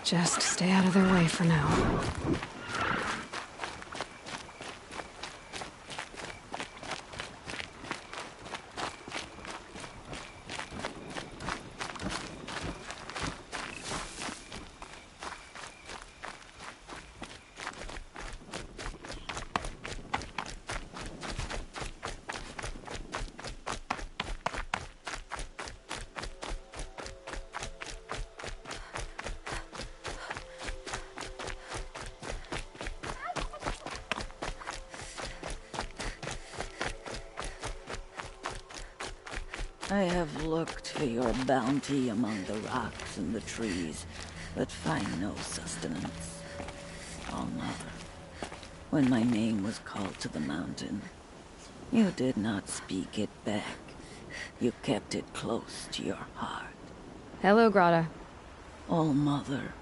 Just stay out of their way for now. I have looked for your bounty among the rocks and the trees, but find no sustenance. Oh, Mother, when my name was called to the mountain, you did not speak it back. You kept it close to your heart. Hello, Grata. Oh, Mother,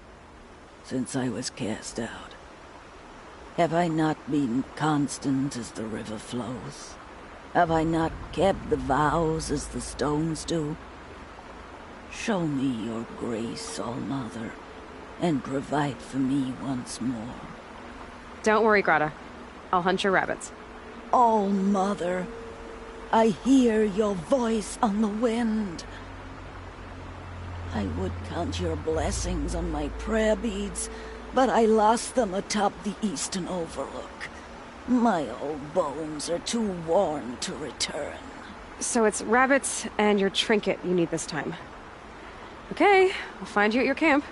since I was cast out, have I not been constant as the river flows? Have I not kept the vows as the stones do? Show me your grace, All-Mother, and provide for me once more. Don't worry, Grata. I'll hunt your rabbits. All-Mother, I hear your voice on the wind. I would count your blessings on my prayer beads, but I lost them atop the eastern overlook. My old bones are too worn to return. So it's rabbits and your trinket you need this time. Okay, I'll find you at your camp.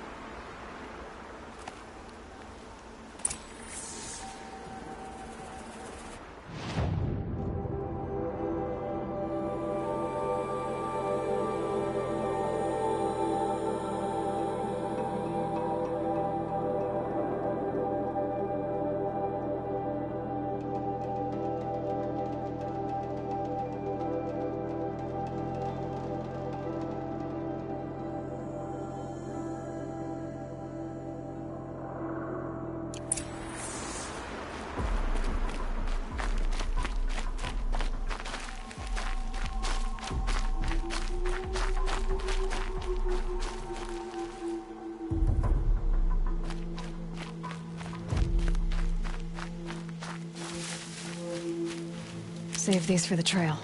Save these for the trail.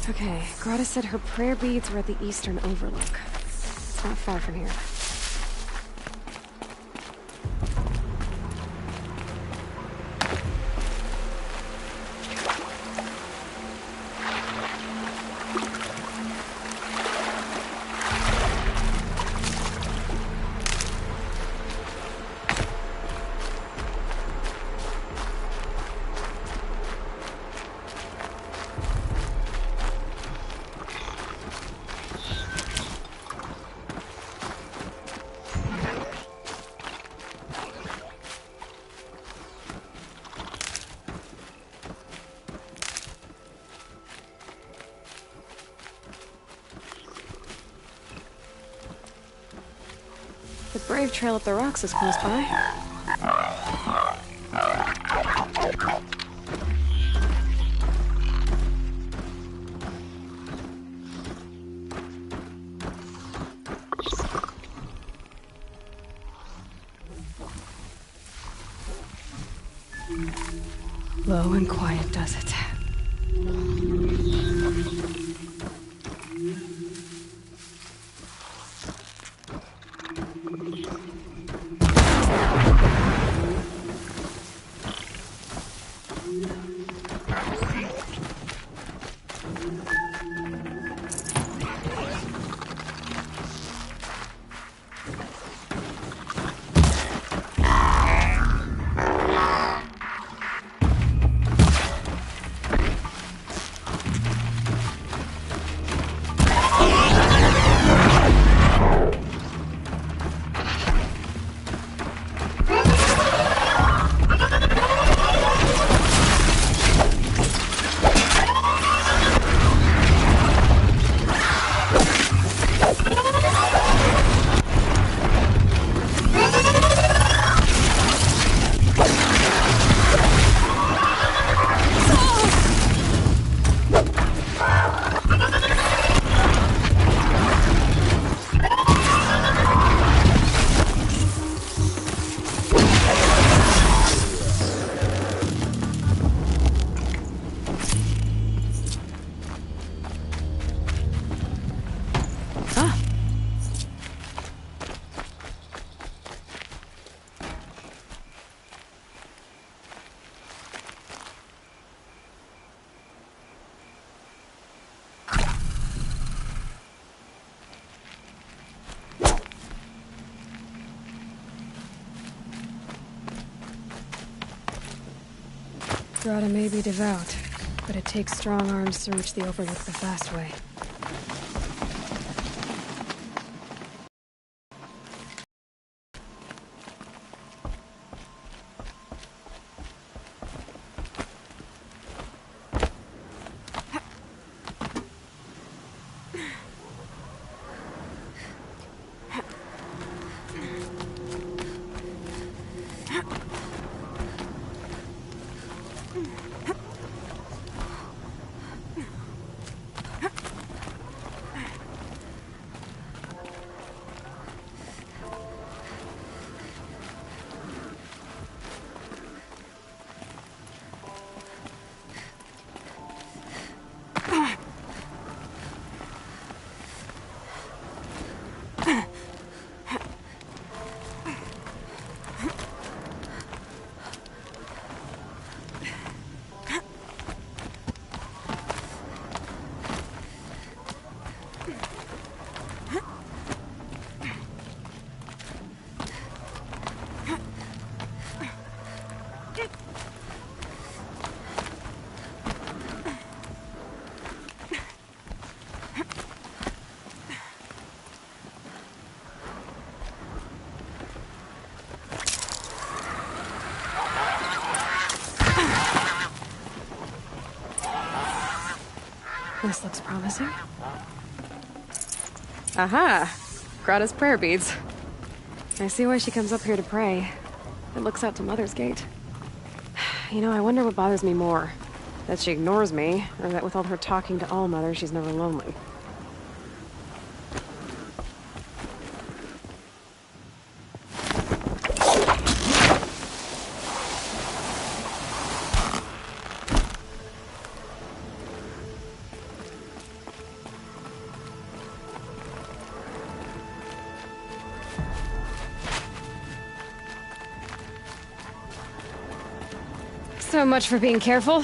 Okay, Grata said her prayer beads were at the eastern overlook. It's not far from here. The brave trail up the rocks is close by. Low and quiet does it. Grata may be devout, but it takes strong arms to reach the Overlook the fast way. This looks promising. Aha! Grata's prayer beads. I see why she comes up here to pray. It looks out to Mother's Gate. You know, I wonder what bothers me more. That she ignores me, or that with all her talking to All-Mother, she's never lonely. So much for being careful.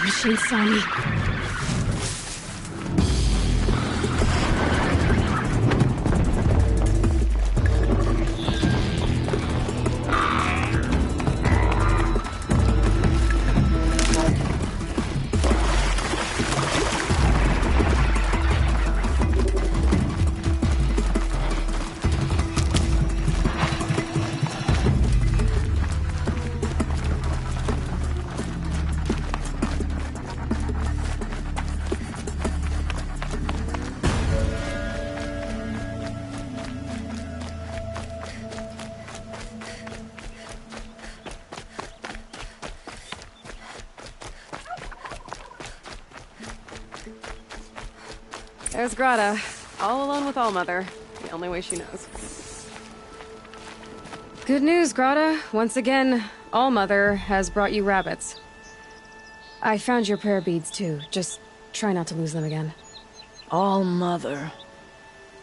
Machine saw me. There's Grata, all alone with All-Mother, the only way she knows. Good news, Grata. Once again, All-Mother has brought you rabbits. I found your prayer beads, too. Just try not to lose them again. All-Mother,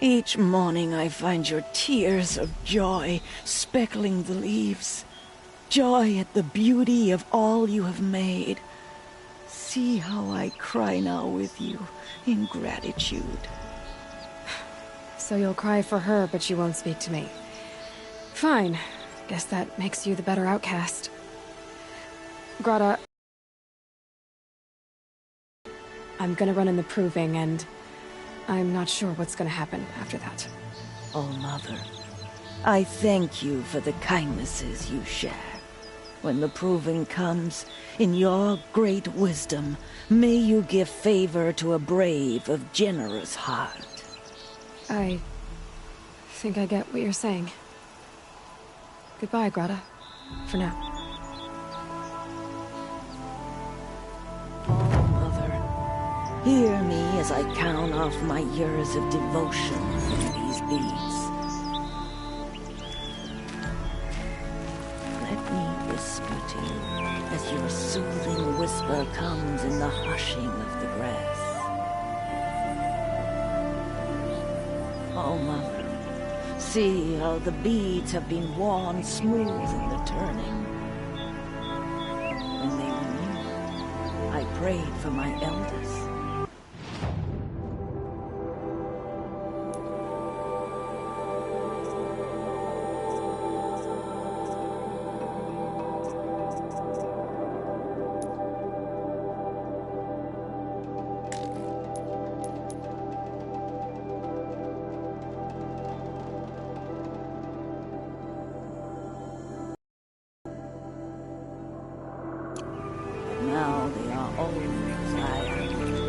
each morning I find your tears of joy speckling the leaves. Joy at the beauty of all you have made. See how I cry now with you in gratitude. So you'll cry for her, but you won't speak to me. Fine. Guess that makes you the better outcast. Grata, I'm gonna run in the proving, and I'm not sure what's gonna happen after that. Oh, Mother, I thank you for the kindnesses you share. When the proving comes, in your great wisdom, may you give favor to a brave of generous heart. I think I get what you're saying. Goodbye, Grata. For now. Oh, Mother, hear me as I count off my years of devotion in these beads. Let me whisper to you as your soothing whisper comes in the hushing of the grass. Oh, Mother, see how the beads have been worn smooth in the turning. When they were new, I prayed for my elders. Now they are old as I am.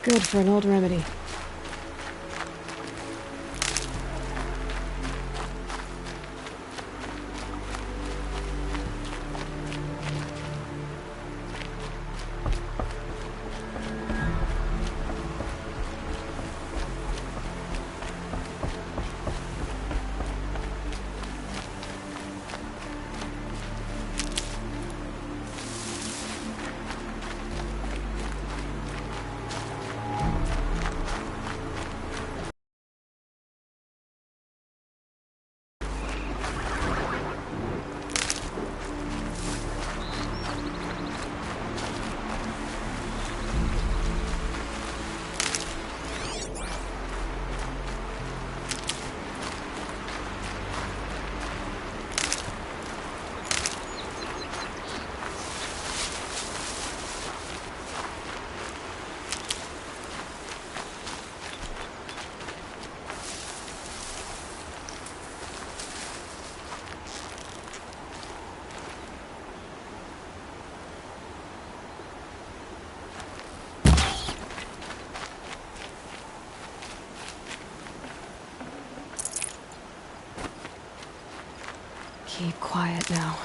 Good for an old remedy. Keep quiet now.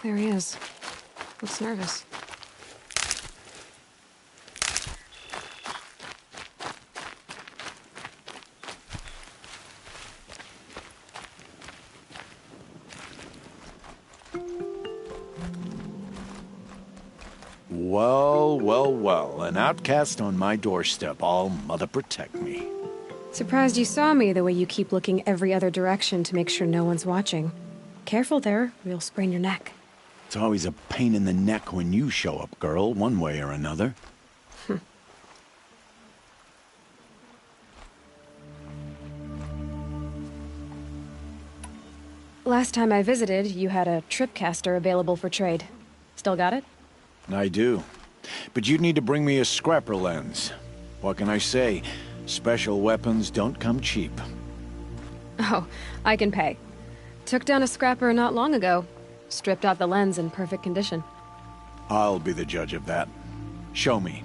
There he is. Looks nervous. Well, well, well. An outcast on my doorstep. All mother protect me. Surprised you saw me the way you keep looking every other direction to make sure no one's watching. Careful there, or you'll sprain your neck. It's always a pain in the neck when you show up, girl, one way or another. Last time I visited, you had a tripcaster available for trade. Still got it? I do. But you'd need to bring me a scrapper lens. What can I say? Special weapons don't come cheap. Oh, I can pay. Took down a scrapper not long ago. Stripped out the lens in perfect condition. I'll be the judge of that. Show me.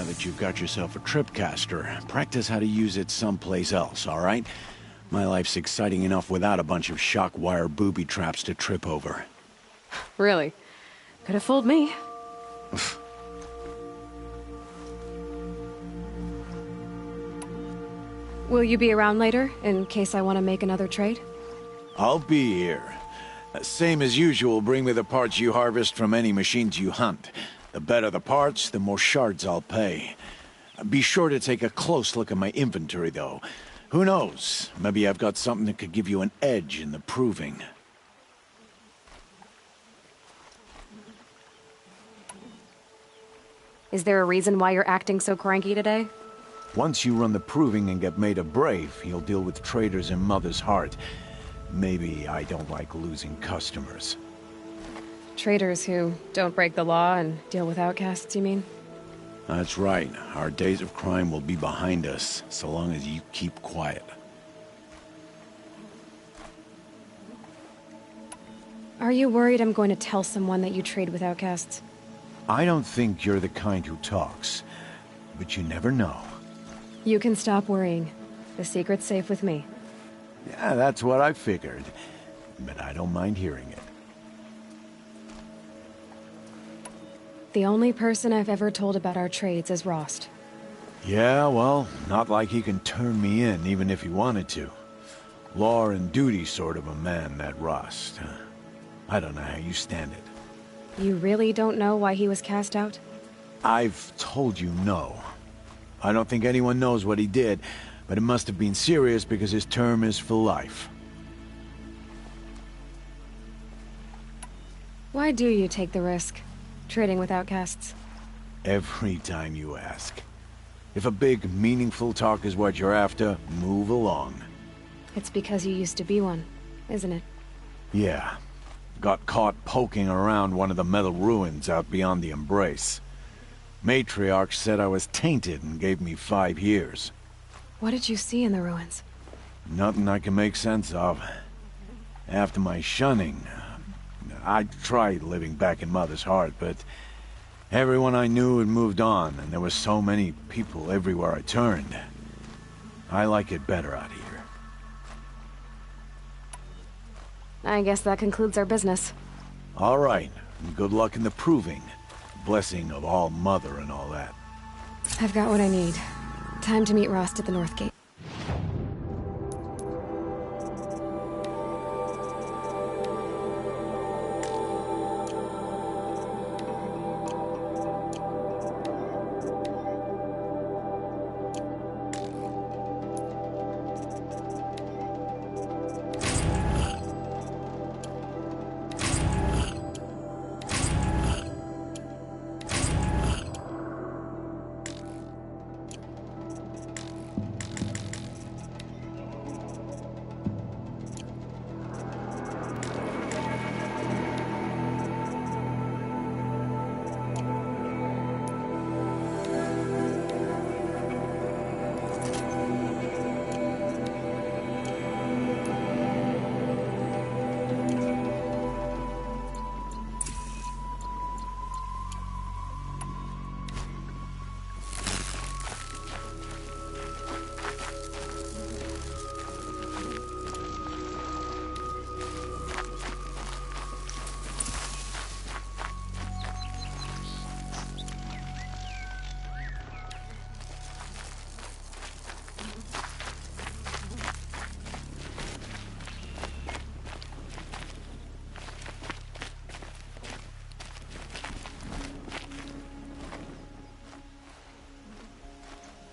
Now that you've got yourself a tripcaster, practice how to use it someplace else, all right? My life's exciting enough without a bunch of shock wire booby traps to trip over. Really? Could have fooled me. Will you be around later, in case I want to make another trade? I'll be here. Same as usual, bring me the parts you harvest from any machines you hunt. The better the parts, the more shards I'll pay. Be sure to take a close look at my inventory, though. Who knows? Maybe I've got something that could give you an edge in the proving. Is there a reason why you're acting so cranky today? Once you run the proving and get made a brave, you'll deal with traitors in Mother's Heart. Maybe I don't like losing customers. Traitors who don't break the law and deal with outcasts, you mean? That's right. Our days of crime will be behind us, so long as you keep quiet. Are you worried I'm going to tell someone that you trade with outcasts? I don't think you're the kind who talks, but you never know. You can stop worrying. The secret's safe with me. Yeah, that's what I figured, but I don't mind hearing it. The only person I've ever told about our trades is Rost. Yeah, well, not like he can turn me in, even if he wanted to. Law and duty sort of a man, that Rost. I don't know how you stand it. You really don't know why he was cast out? I've told you no. I don't think anyone knows what he did, but it must have been serious because his term is for life. Why do you take the risk, trading with outcasts? Every time you ask. If a big, meaningful talk is what you're after, move along. It's because you used to be one, isn't it? Yeah. Got caught poking around one of the metal ruins out beyond the Embrace. Matriarchs said I was tainted and gave me 5 years. What did you see in the ruins? Nothing I can make sense of. After my shunning, I tried living back in Mother's Heart, but everyone I knew had moved on, and there were so many people everywhere I turned. I like it better out here. I guess that concludes our business. All right, and good luck in the proving. Blessing of All Mother and all that. I've got what I need. Time to meet Rost at the North Gate.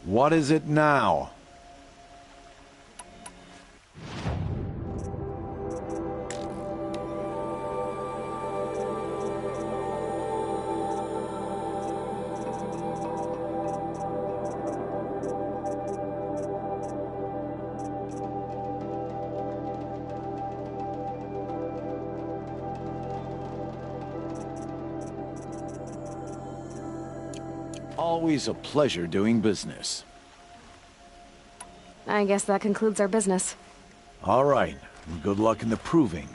What is it now? Always a pleasure doing business. I guess that concludes our business. All right, and good luck in the proving.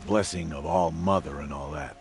Blessing of All Mother and all that.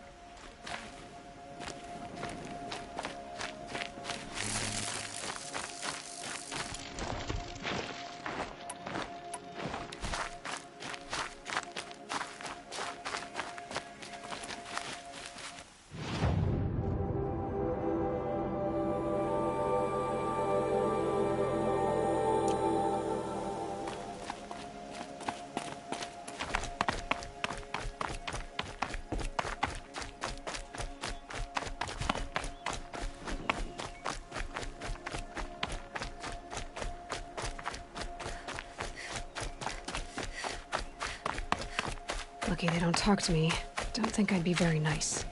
Lucky they don't talk to me. Don't think I'd be very nice.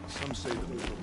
Some say the middle.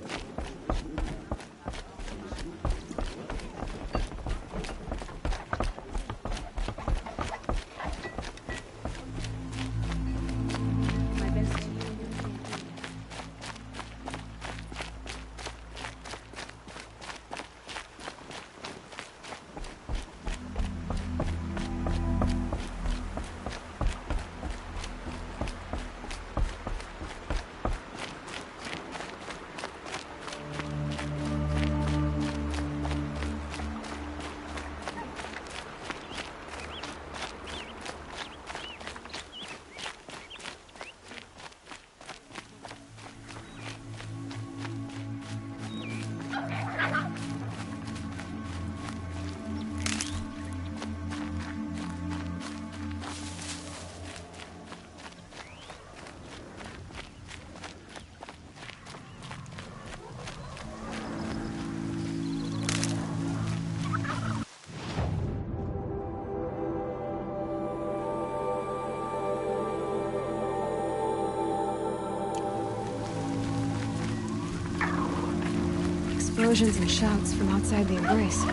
Explosions and shouts from outside the embrace. I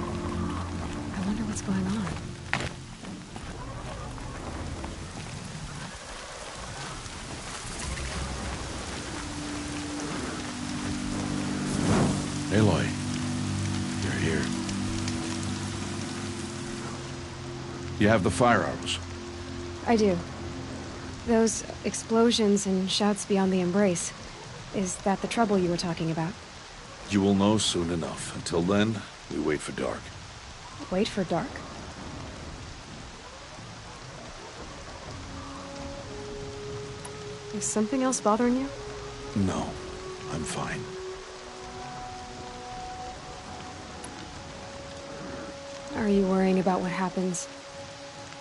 wonder what's going on. Aloy, you're here. You have the fire arrows. I do. Those explosions and shouts beyond the embrace. Is that the trouble you were talking about? You will know soon enough. Until then, we wait for dark. Wait for dark? Is something else bothering you? No, I'm fine. Are you worrying about what happens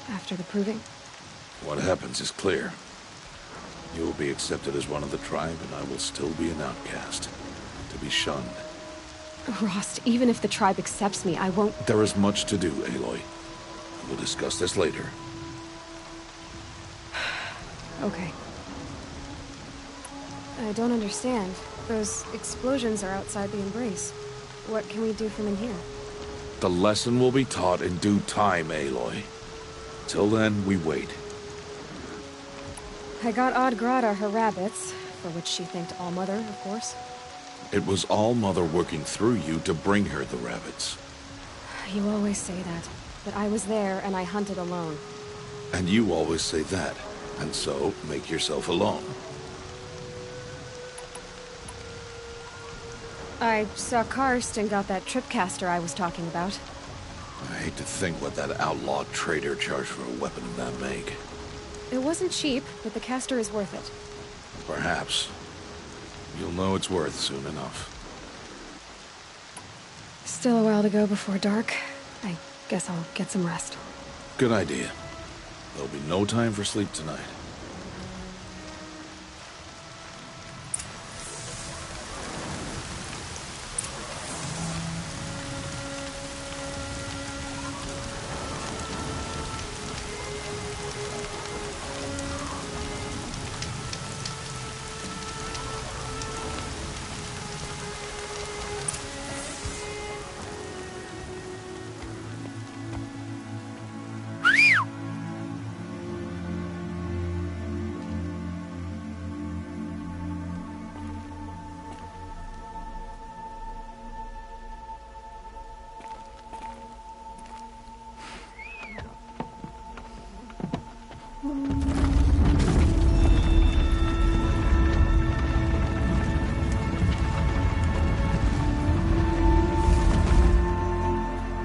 after the proving? What happens is clear. You will be accepted as one of the tribe, and I will still be an outcast. To be shunned. Rost, even if the tribe accepts me, I won't... There is much to do, Aloy. We'll discuss this later. Okay. I don't understand. Those explosions are outside the embrace. What can we do from in here? The lesson will be taught in due time, Aloy. Till then, we wait. I got Odd Grata her rabbits, for which she thanked Allmother, of course. It was All-Mother working through you to bring her the rabbits. You always say that, but I was there and I hunted alone. And you always say that, and so make yourself alone. I saw Karst and got that tripcaster I was talking about. I hate to think what that outlaw trader charged for a weapon of that make. It wasn't cheap, but the caster is worth it. Perhaps. You'll know it's worth soon enough. Still a while to go before dark. I guess I'll get some rest. Good idea. There'll be no time for sleep tonight.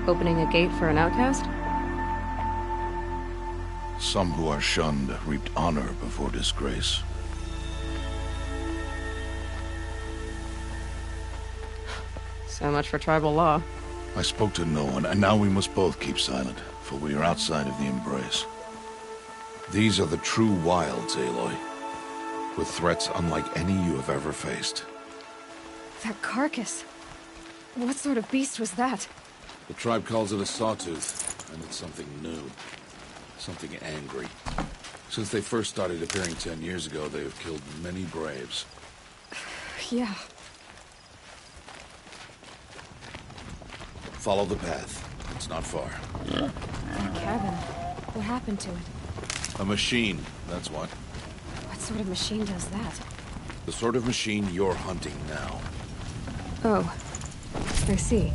Opening a gate for an outcast? Some who are shunned reaped honor before disgrace. So much for tribal law. I spoke to no one, and now we must both keep silent, for we are outside of the embrace. These are the true wilds, Aloy, with threats unlike any you have ever faced. That carcass. What sort of beast was that? The tribe calls it a sawtooth, and it's something new. Something angry. Since they first started appearing 10 years ago, they have killed many braves. Yeah. Follow the path. It's not far. That cabin. What happened to it? A machine, that's what. What sort of machine does that? The sort of machine you're hunting now. Oh. I see.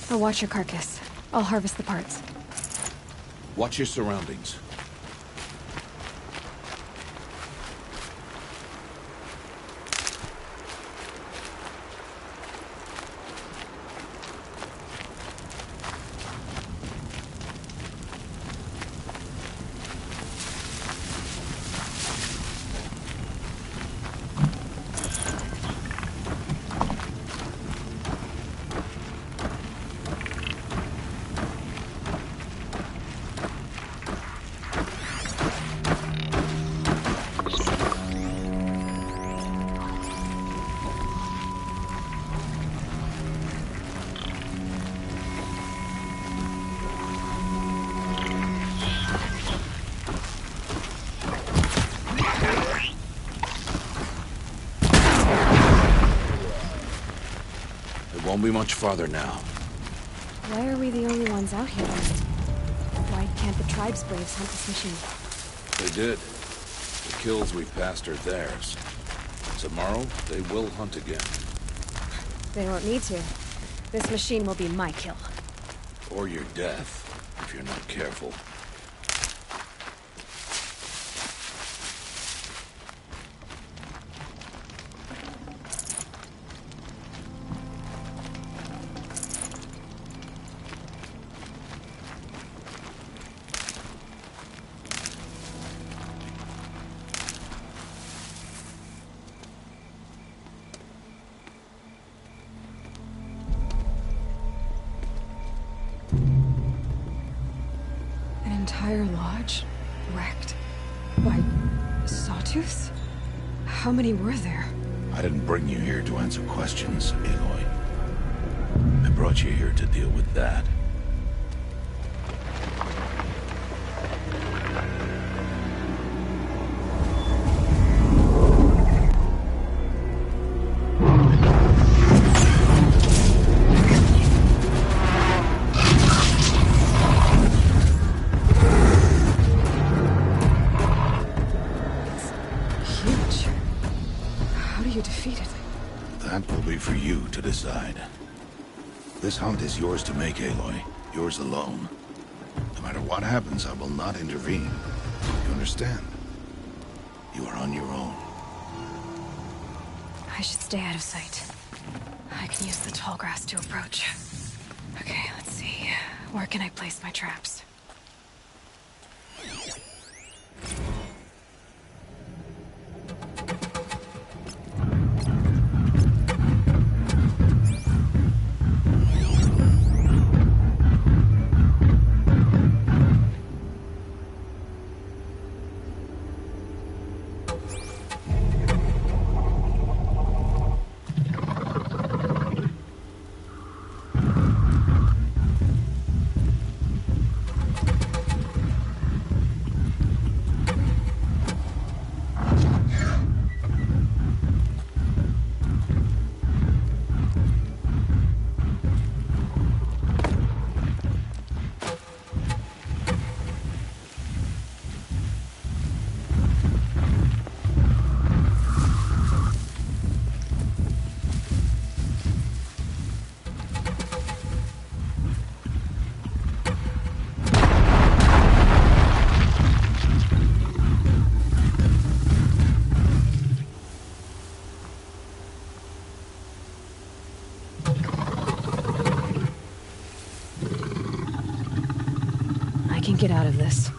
I'll watch your carcass. I'll harvest the parts. Watch your surroundings. Won't be much farther now. Why are we the only ones out here then? Why can't the tribe's braves hunt this machine? They did. The kills we've passed are theirs. Tomorrow, they will hunt again. They won't need to. This machine will be my kill. Or your death, if you're not careful. Entire lodge wrecked by sawtooths? How many were there? I didn't bring you here to answer questions, Aloy. I brought you here to deal with that. That will be for you to decide. This hunt is yours to make, Aloy. Yours alone. No matter what happens, I will not intervene. You understand? You are on your own. I should stay out of sight. I can use the tall grass to approach. Okay, let's see. Where can I place my traps? I can get out of this.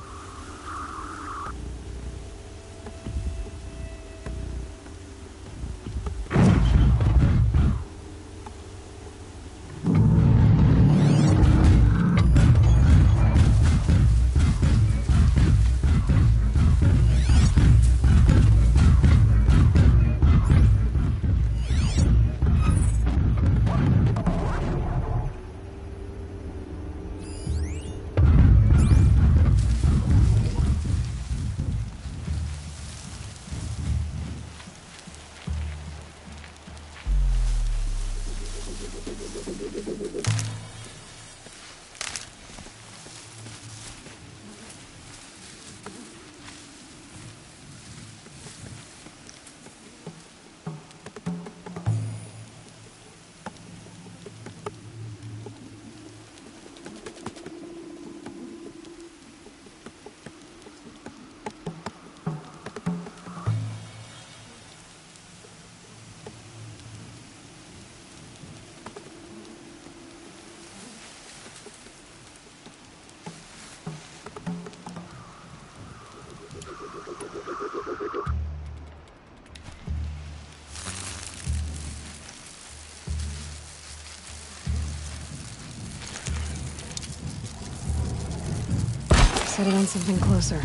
set it on something closer.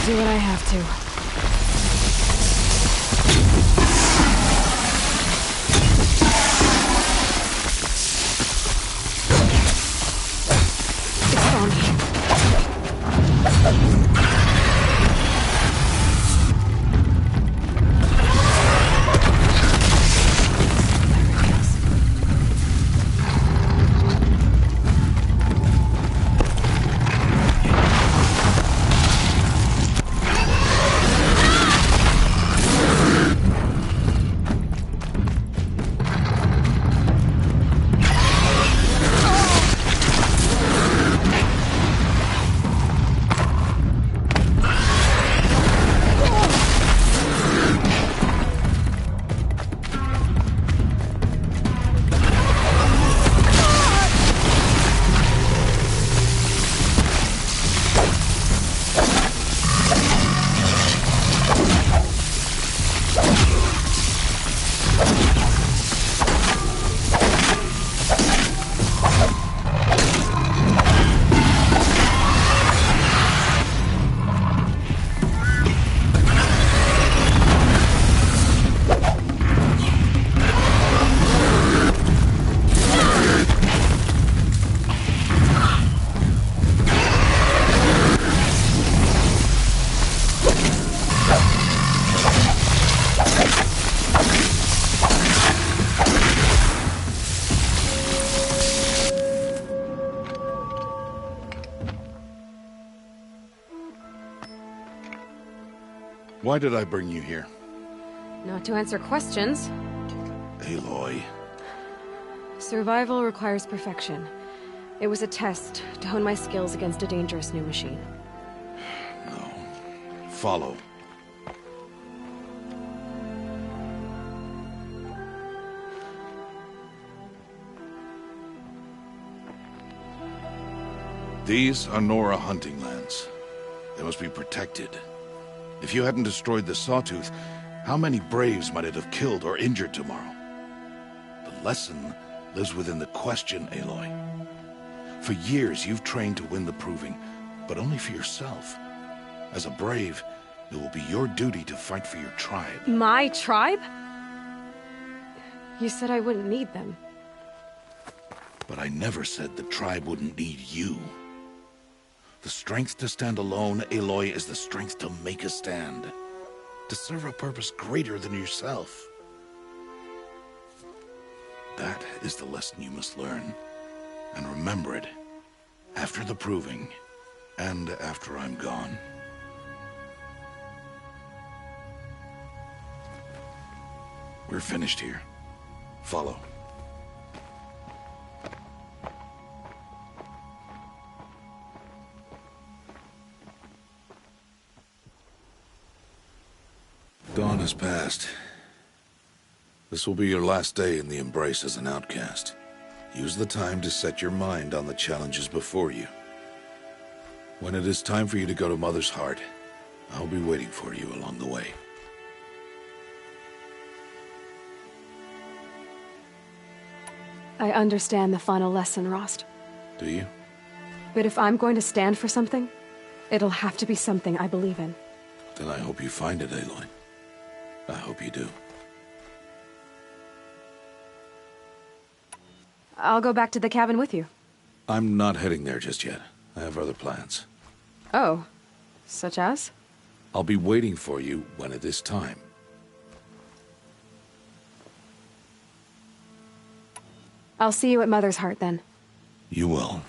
Do what I have to. Why did I bring you here? Not to answer questions. Aloy. Survival requires perfection. It was a test to hone my skills against a dangerous new machine. No. Follow. These are Nora hunting lands. They must be protected. If you hadn't destroyed the Sawtooth, how many Braves might it have killed or injured tomorrow? The lesson lives within the question, Aloy. For years, you've trained to win the Proving, but only for yourself. As a brave, it will be your duty to fight for your tribe. My tribe? You said I wouldn't need them. But I never said the tribe wouldn't need you. The strength to stand alone, Aloy, is the strength to make a stand. To serve a purpose greater than yourself. That is the lesson you must learn. And remember it. After the proving. And after I'm gone. We're finished here. Follow. Dawn has passed. This will be your last day in the Embrace as an outcast. Use the time to set your mind on the challenges before you. When it is time for you to go to Mother's Heart, I'll be waiting for you along the way. I understand the final lesson, Rost. Do you? But if I'm going to stand for something, it'll have to be something I believe in. Then I hope you find it, Aloy. I hope you do. I'll go back to the cabin with you. I'm not heading there just yet. I have other plans. Oh, such as? I'll be waiting for you when it is time. I'll see you at Mother's Heart then. You will.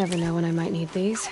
Never know when I might need these.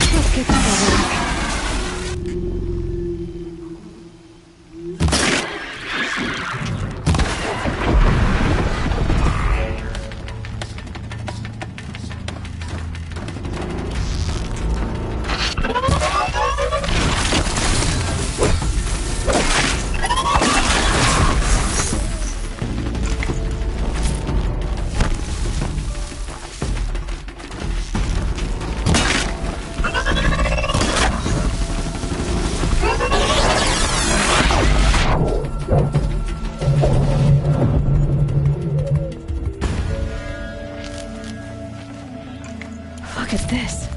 Let's get that over with. Look at this.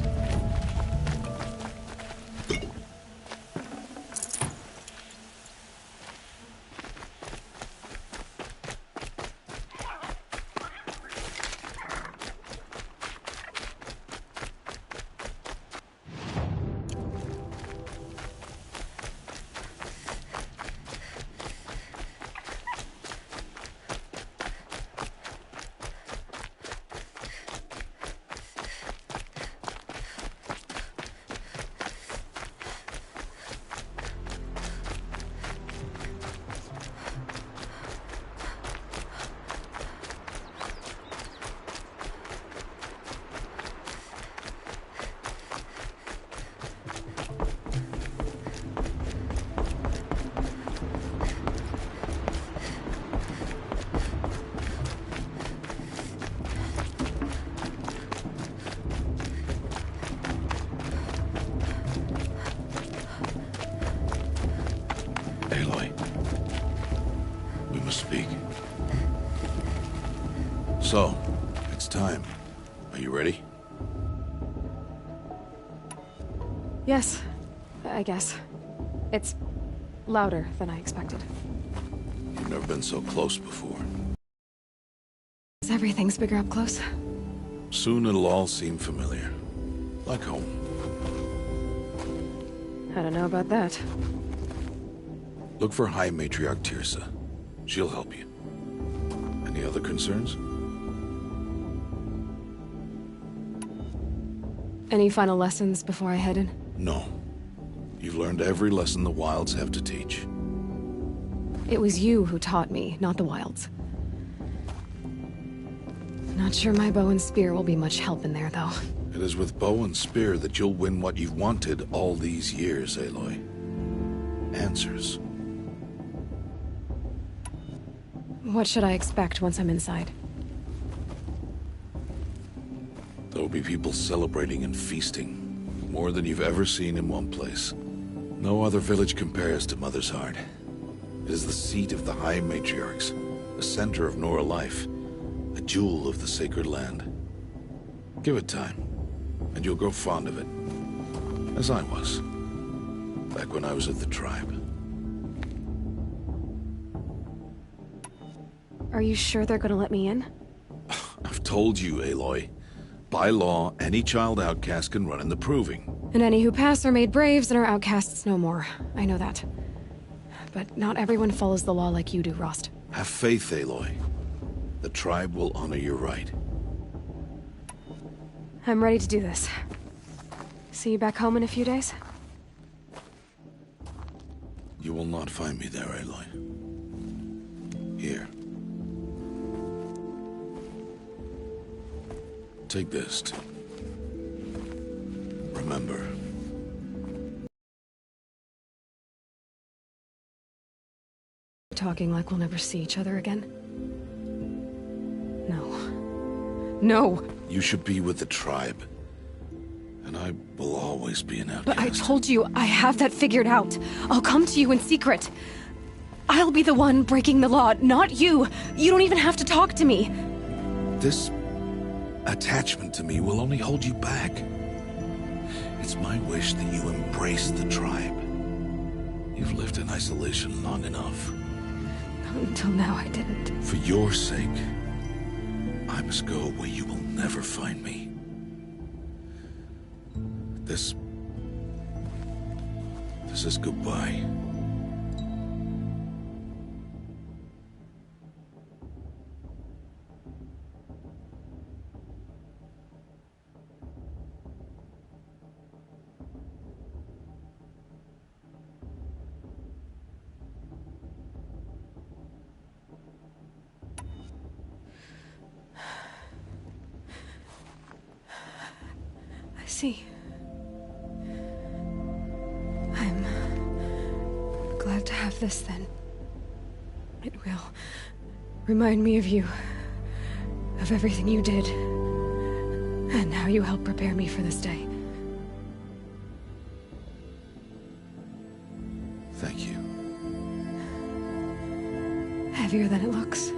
Aloy, we must speak. So, it's time. Are you ready? Yes, I guess. It's louder than I expected. You've never been so close before. Everything's bigger up close. Soon it'll all seem familiar. Like home. I don't know about that. Look for High Matriarch Tirsa. She'll help you. Any other concerns? Any final lessons before I head in? No. You've learned every lesson the Wilds have to teach. It was you who taught me, not the Wilds. Not sure my bow and spear will be much help in there, though. It is with bow and spear that you'll win what you've wanted all these years, Aloy. Answers. What should I expect once I'm inside? There will be people celebrating and feasting. More than you've ever seen in one place. No other village compares to Mother's Heart. It is the seat of the High Matriarchs, the center of Nora life, a jewel of the sacred land. Give it time, and you'll grow fond of it. As I was, back when I was at the tribe. Are you sure they're gonna let me in? I've told you, Aloy. By law, any child outcast can run in the Proving. And any who pass are made braves and are outcasts no more. I know that. But not everyone follows the law like you do, Rost. Have faith, Aloy. The tribe will honor your right. I'm ready to do this. See you back home in a few days? You will not find me there, Aloy. Here. Take this. Remember. Talking like we'll never see each other again? No. No! You should be with the tribe. And I will always be an outcast. But I told you, I have that figured out. I'll come to you in secret. I'll be the one breaking the law, not you. You don't even have to talk to me. This attachment to me will only hold you back. It's my wish that you embrace the tribe. You've lived in isolation long enough. Until now, I didn't. For your sake, I must go where you will never find me. This is goodbye. I see. I'm glad to have this then. It will remind me of you, of everything you did, and how you helped prepare me for this day. Thank you. Heavier than it looks.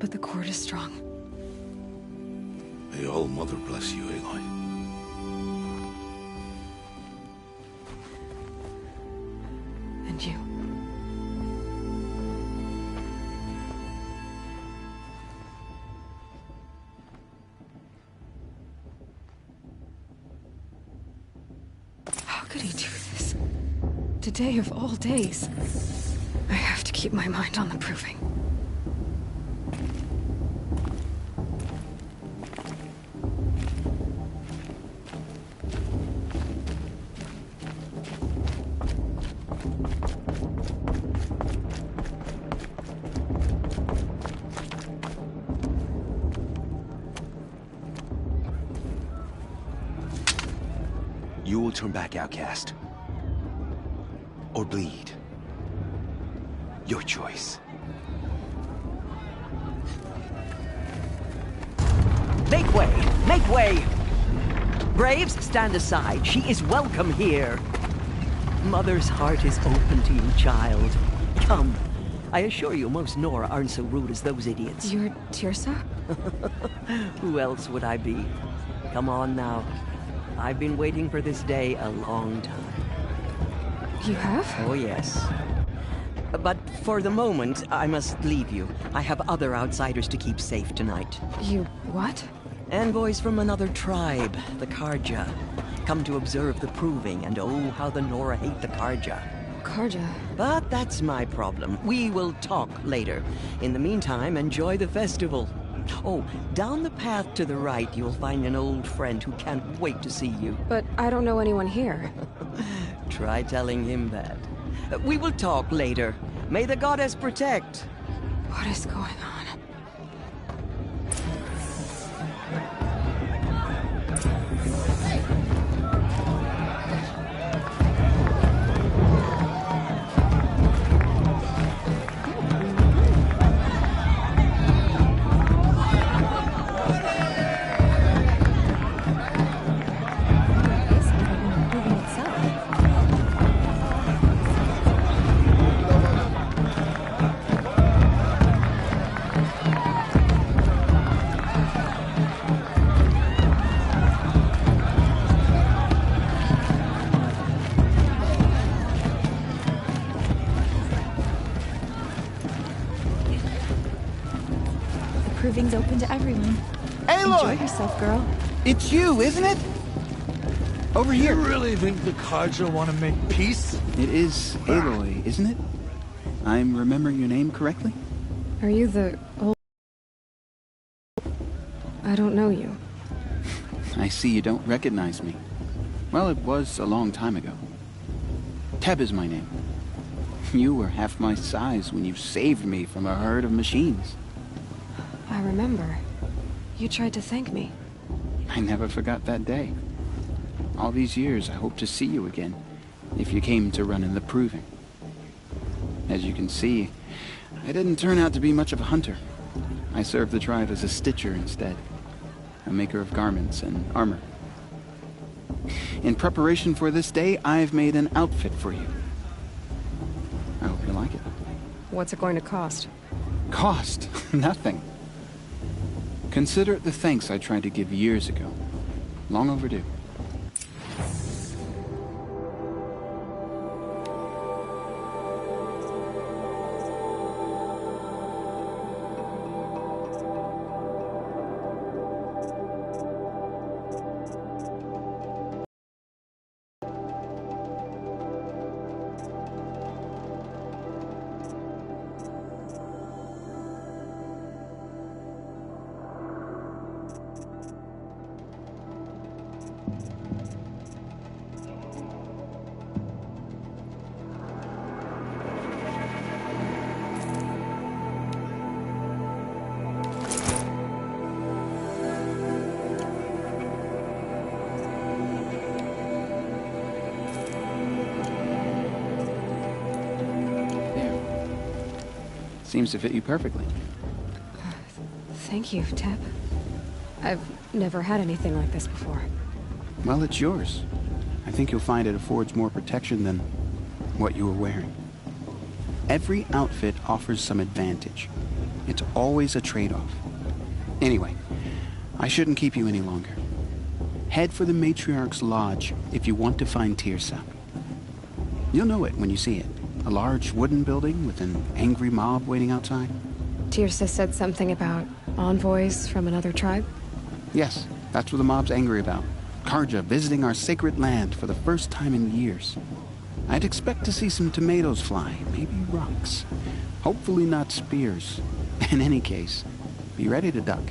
But the cord is strong. May All Mother bless you, Aloy. And you. How could he do this? Today of all days. I have to keep my mind on the proving. You will turn back, outcast. Or bleed. Your choice. Make way! Make way! Braves, stand aside. She is welcome here. Mother's heart is open to you, child. Come. I assure you, most Nora aren't so rude as those idiots. You're Tirsa? Who else would I be? Come on now. I've been waiting for this day a long time. You have? Oh, yes. But for the moment, I must leave you. I have other outsiders to keep safe tonight. You what? Envoys from another tribe, the Karja. Come to observe the proving, and oh, how the Nora hate the Karja. Karja? But that's my problem. We will talk later. In the meantime, enjoy the festival. Oh, down the path to the right, you'll find an old friend who can't wait to see you. But I don't know anyone here. Try telling him that. We will talk later. May the goddess protect. What is going on? Proving's open to everyone. Aloy! Enjoy yourself, girl. It's you, isn't it? Over here. You really think the Karja want to make peace? It is Aloy, isn't it? I'm remembering your name correctly? Are you the old... I don't know you. I see you don't recognize me. Well, it was a long time ago. Teb is my name. You were half my size when you saved me from a herd of machines. I remember. You tried to thank me. I never forgot that day. All these years, I hope to see you again, if you came to run in the Proving. As you can see, I didn't turn out to be much of a hunter. I served the tribe as a stitcher instead, a maker of garments and armor. In preparation for this day, I've made an outfit for you. I hope you like it. What's it going to cost? Cost? Nothing. Consider it the thanks I tried to give years ago. Long overdue. Seems to fit you perfectly. Thank you, Teb. I've never had anything like this before. Well, it's yours. I think you'll find it affords more protection than what you were wearing. Every outfit offers some advantage. It's always a trade-off. Anyway, I shouldn't keep you any longer. Head for the Matriarchs' lodge if you want to find Tirsa. You'll know it when you see it. A large wooden building with an angry mob waiting outside. Tirsa said something about envoys from another tribe? Yes, that's what the mob's angry about. Karja visiting our sacred land for the first time in years. I'd expect to see some tomatoes fly, maybe rocks. Hopefully not spears. In any case, be ready to duck.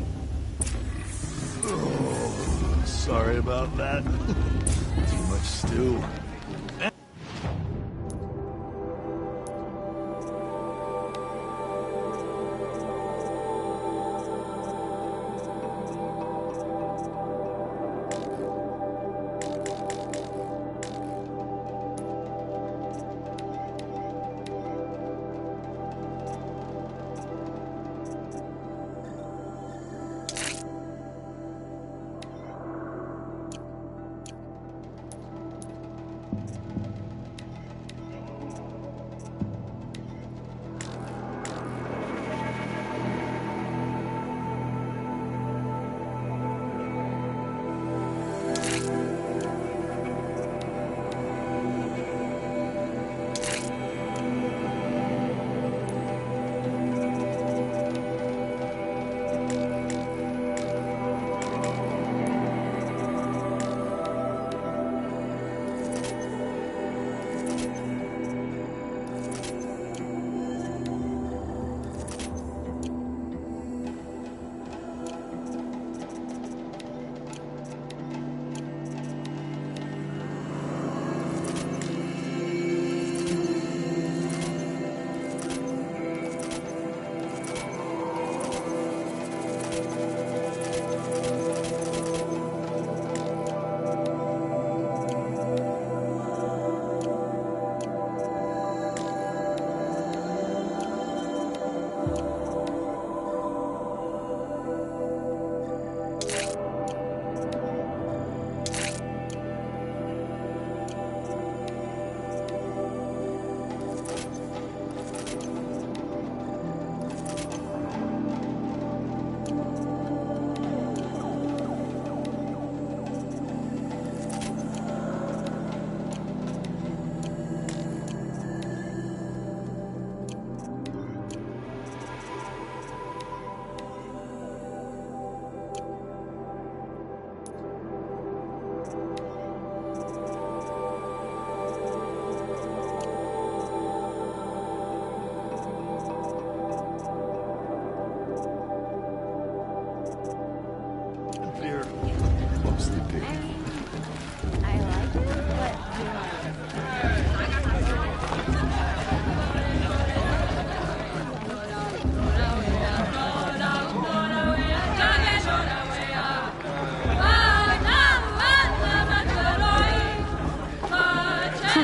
Oh, sorry about that. Too much stew.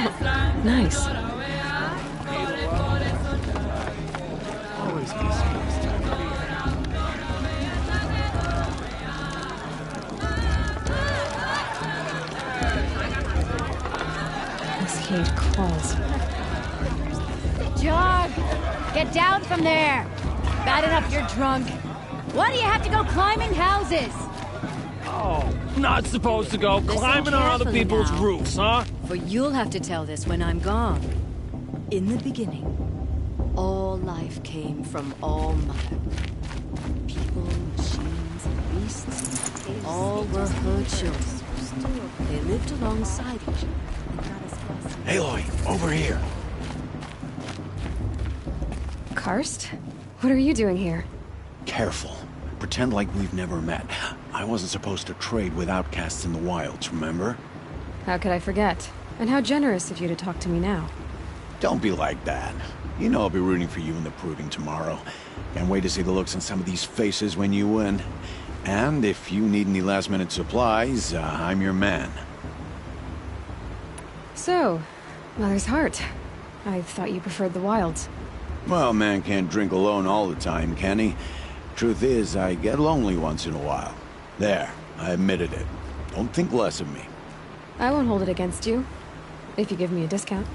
Nice. Always easier this time of year. This heat calls. Jog! Get down from there! Bad enough you're drunk. Why do you have to go climbing houses? Oh, not supposed to go climbing on other carefully people's now. roofs, huh? For you'll have to tell this when I'm gone. In the beginning, all life came from All Mother. People, machines, and beasts, all were her children. They lived alongside each other. Aloy, over here. Karst? What are you doing here? Careful. Pretend like we've never met. I wasn't supposed to trade with outcasts in the wilds, remember? How could I forget? And how generous of you to talk to me now. Don't be like that. You know I'll be rooting for you in the proving tomorrow. Can't wait to see the looks on some of these faces when you win. And if you need any last-minute supplies, I'm your man. So, Mother's Heart. I thought you preferred the wilds. Well, man can't drink alone all the time, can he? Truth is, I get lonely once in a while. There, I admitted it. Don't think less of me. I won't hold it against you. If you give me a discount.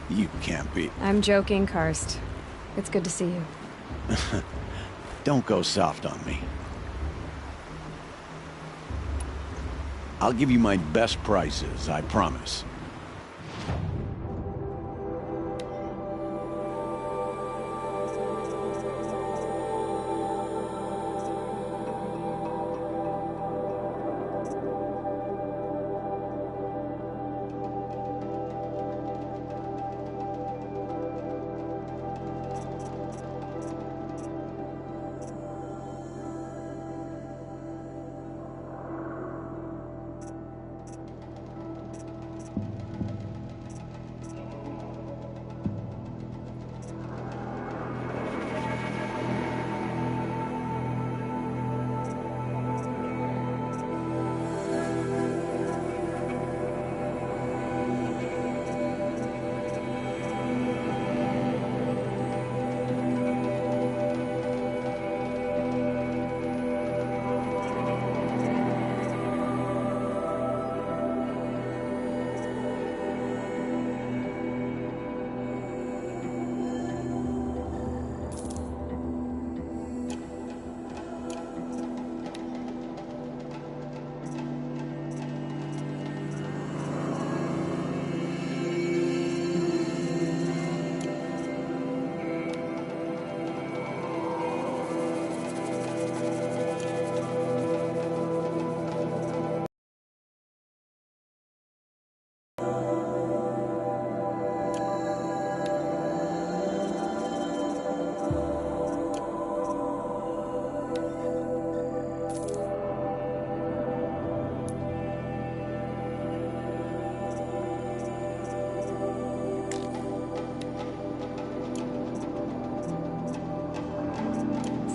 You can't be. I'm joking, Karst. It's good to see you. Don't go soft on me. I'll give you my best prices, I promise.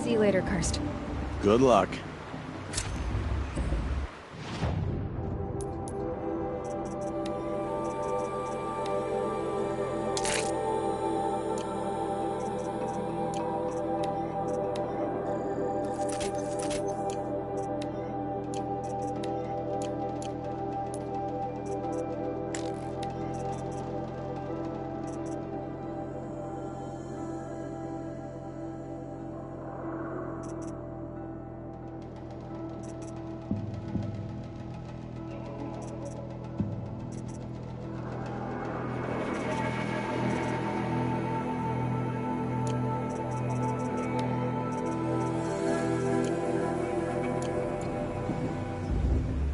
See you later, Karst. Good luck.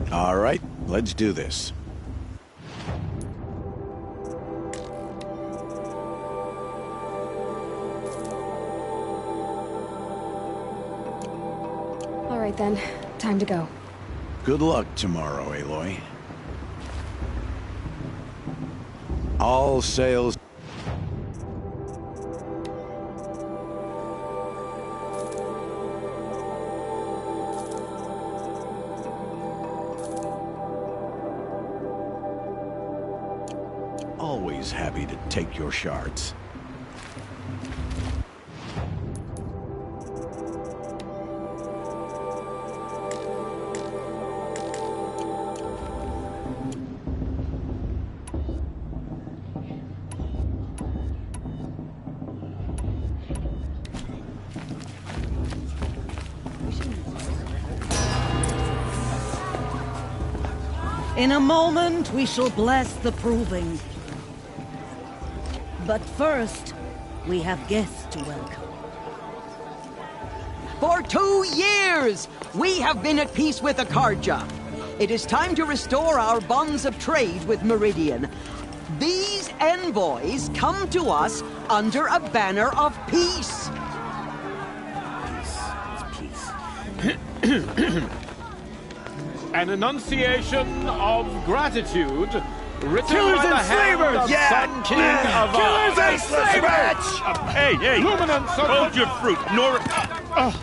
All right, let's do this. All right then, time to go. Good luck tomorrow, Aloy. All sails... Always happy to take your shards. In a moment, we shall bless the proving. But first, we have guests to welcome. For 2 years, we have been at peace with Akarja. It is time to restore our bonds of trade with Meridian. These envoys come to us under a banner of peace. An enunciation of gratitude written Killers by the and hand slavers! of Yeah! Sun King of Killers and slavers! Hey, hey! Luminance of Hold your fruit,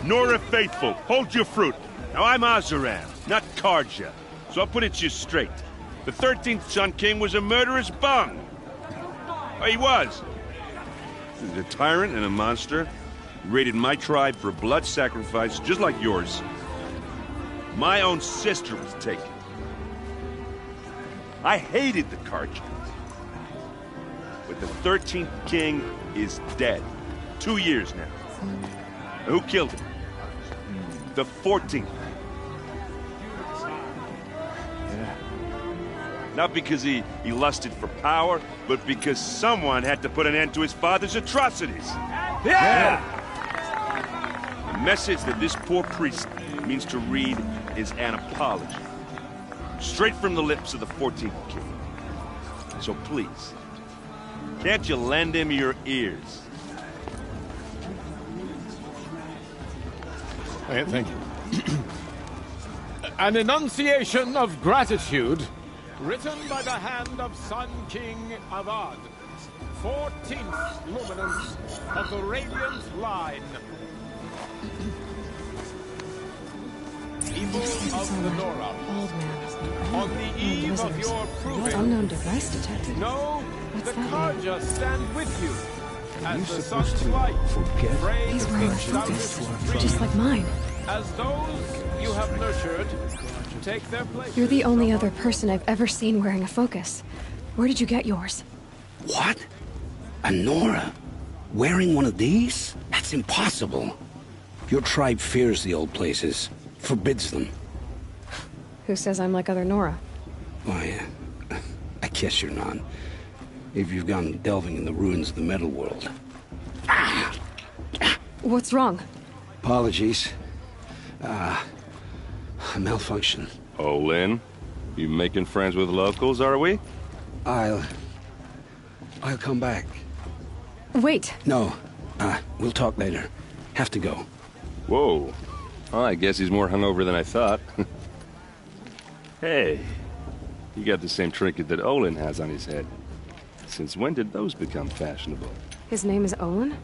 Nora Faithful. Hold your fruit. Now I'm Azaran, not Karja, so I'll put it to you straight. The 13th Sun King was a murderous bung. Oh, he was. He was a tyrant and a monster. He raided my tribe for a blood sacrifice, just like yours. My own sister was taken. I hated the Karja. But the 13th king is dead. 2 years now. Who killed him? The 14th. Not because he lusted for power, but because someone had to put an end to his father's atrocities. Yeah! The message that this poor priest means to read is an apology. Straight from the lips of the 14th king. So please, can't you lend him your ears? Thank you. An enunciation of gratitude written by the hand of Sun King Avad, 14th luminance of the Radiant Line. People of the Nora, Old man. on the eve of your proving, Unknown device detected. know What's the that Karja stand with you. As the sun's light frames He's wearing a established focus, just like mine. as those you have nurtured take their place. You're the only other person I've ever seen wearing a focus. Where did you get yours? What? A Nora? Wearing one of these? That's impossible. Your tribe fears the old places. Forbids them. Who says I'm like other Nora? Why, I guess you're not. If you've gone delving in the ruins of the metal world. What's wrong? Apologies. A malfunction. Oh, Lynn, you making friends with locals, are we? I'll come back. Wait. No, we'll talk later. Have to go. Whoa. Well, I guess he's more hungover than I thought. Hey, you got the same trinket that Olin has on his head. Since when did those become fashionable? His name is Olin?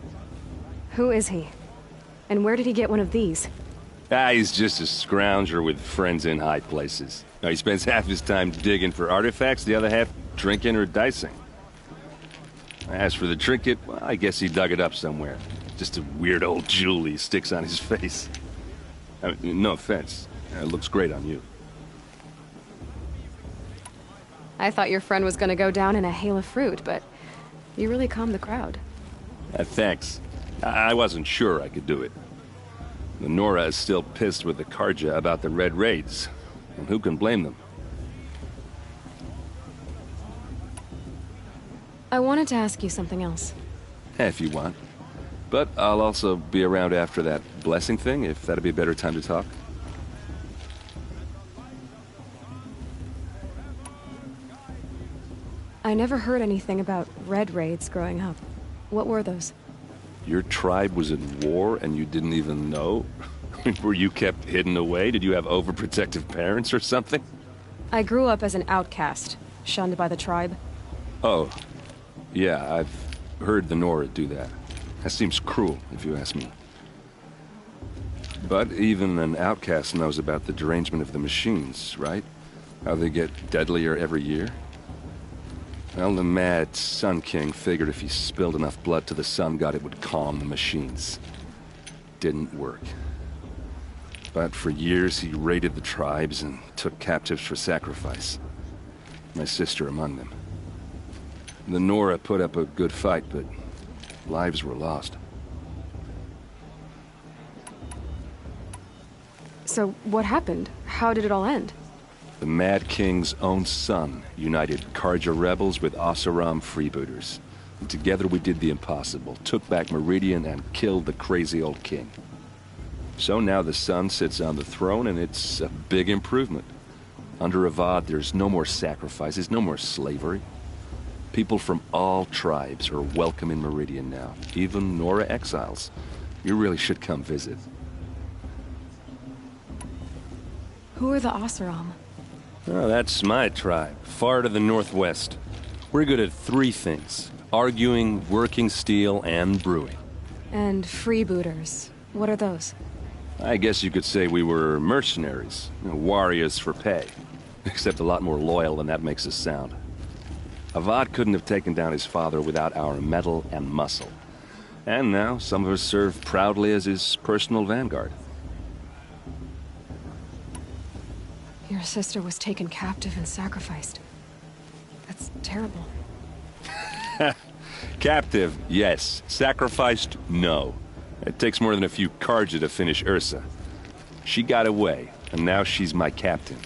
Who is he? And where did he get one of these? He's just a scrounger with friends in high places. Now, he spends half his time digging for artifacts, the other half drinking or dicing. As for the trinket, well, I guess he dug it up somewhere. Just a weird old jewel he sticks on his face. I mean, no offense. It looks great on you. I thought your friend was gonna go down in a hail of fruit, but you really calmed the crowd. Thanks. I wasn't sure I could do it. The Nora is still pissed with the Karja about the Red Raids. And who can blame them? I wanted to ask you something else. If you want. But I'll also be around after that blessing thing, if that'd be a better time to talk. I never heard anything about Red Raids growing up. What were those? Your tribe was in war and you didn't even know? Were you kept hidden away? Did you have overprotective parents or something? I grew up as an outcast, shunned by the tribe. Oh, yeah, I've heard the Nora do that. That seems cruel, if you ask me. But even an outcast knows about the derangement of the machines, right? How they get deadlier every year? Well, the mad Sun King figured if he spilled enough blood to the Sun God, it would calm the machines. Didn't work. But for years, he raided the tribes and took captives for sacrifice. My sister among them. The Nora put up a good fight, but lives were lost. So, what happened? How did it all end? The Mad King's own son united Karja rebels with Oseram freebooters. And together we did the impossible, took back Meridian and killed the crazy old king. So now the son sits on the throne and it's a big improvement. Under Avad, there's no more sacrifices, no more slavery. People from all tribes are welcome in Meridian now, even Nora exiles. You really should come visit. Who are the Oseram? Oh, that's my tribe, far to the northwest. We're good at three things: arguing, working steel, and brewing. And freebooters. What are those? I guess you could say we were mercenaries, warriors for pay. Except a lot more loyal than that makes us sound. Avad couldn't have taken down his father without our metal and muscle. And now some of us serve proudly as his personal vanguard. Your sister was taken captive and sacrificed. That's terrible. Captive, yes. Sacrificed, no. It takes more than a few Karja to finish Ursa. She got away, and now she's my captain.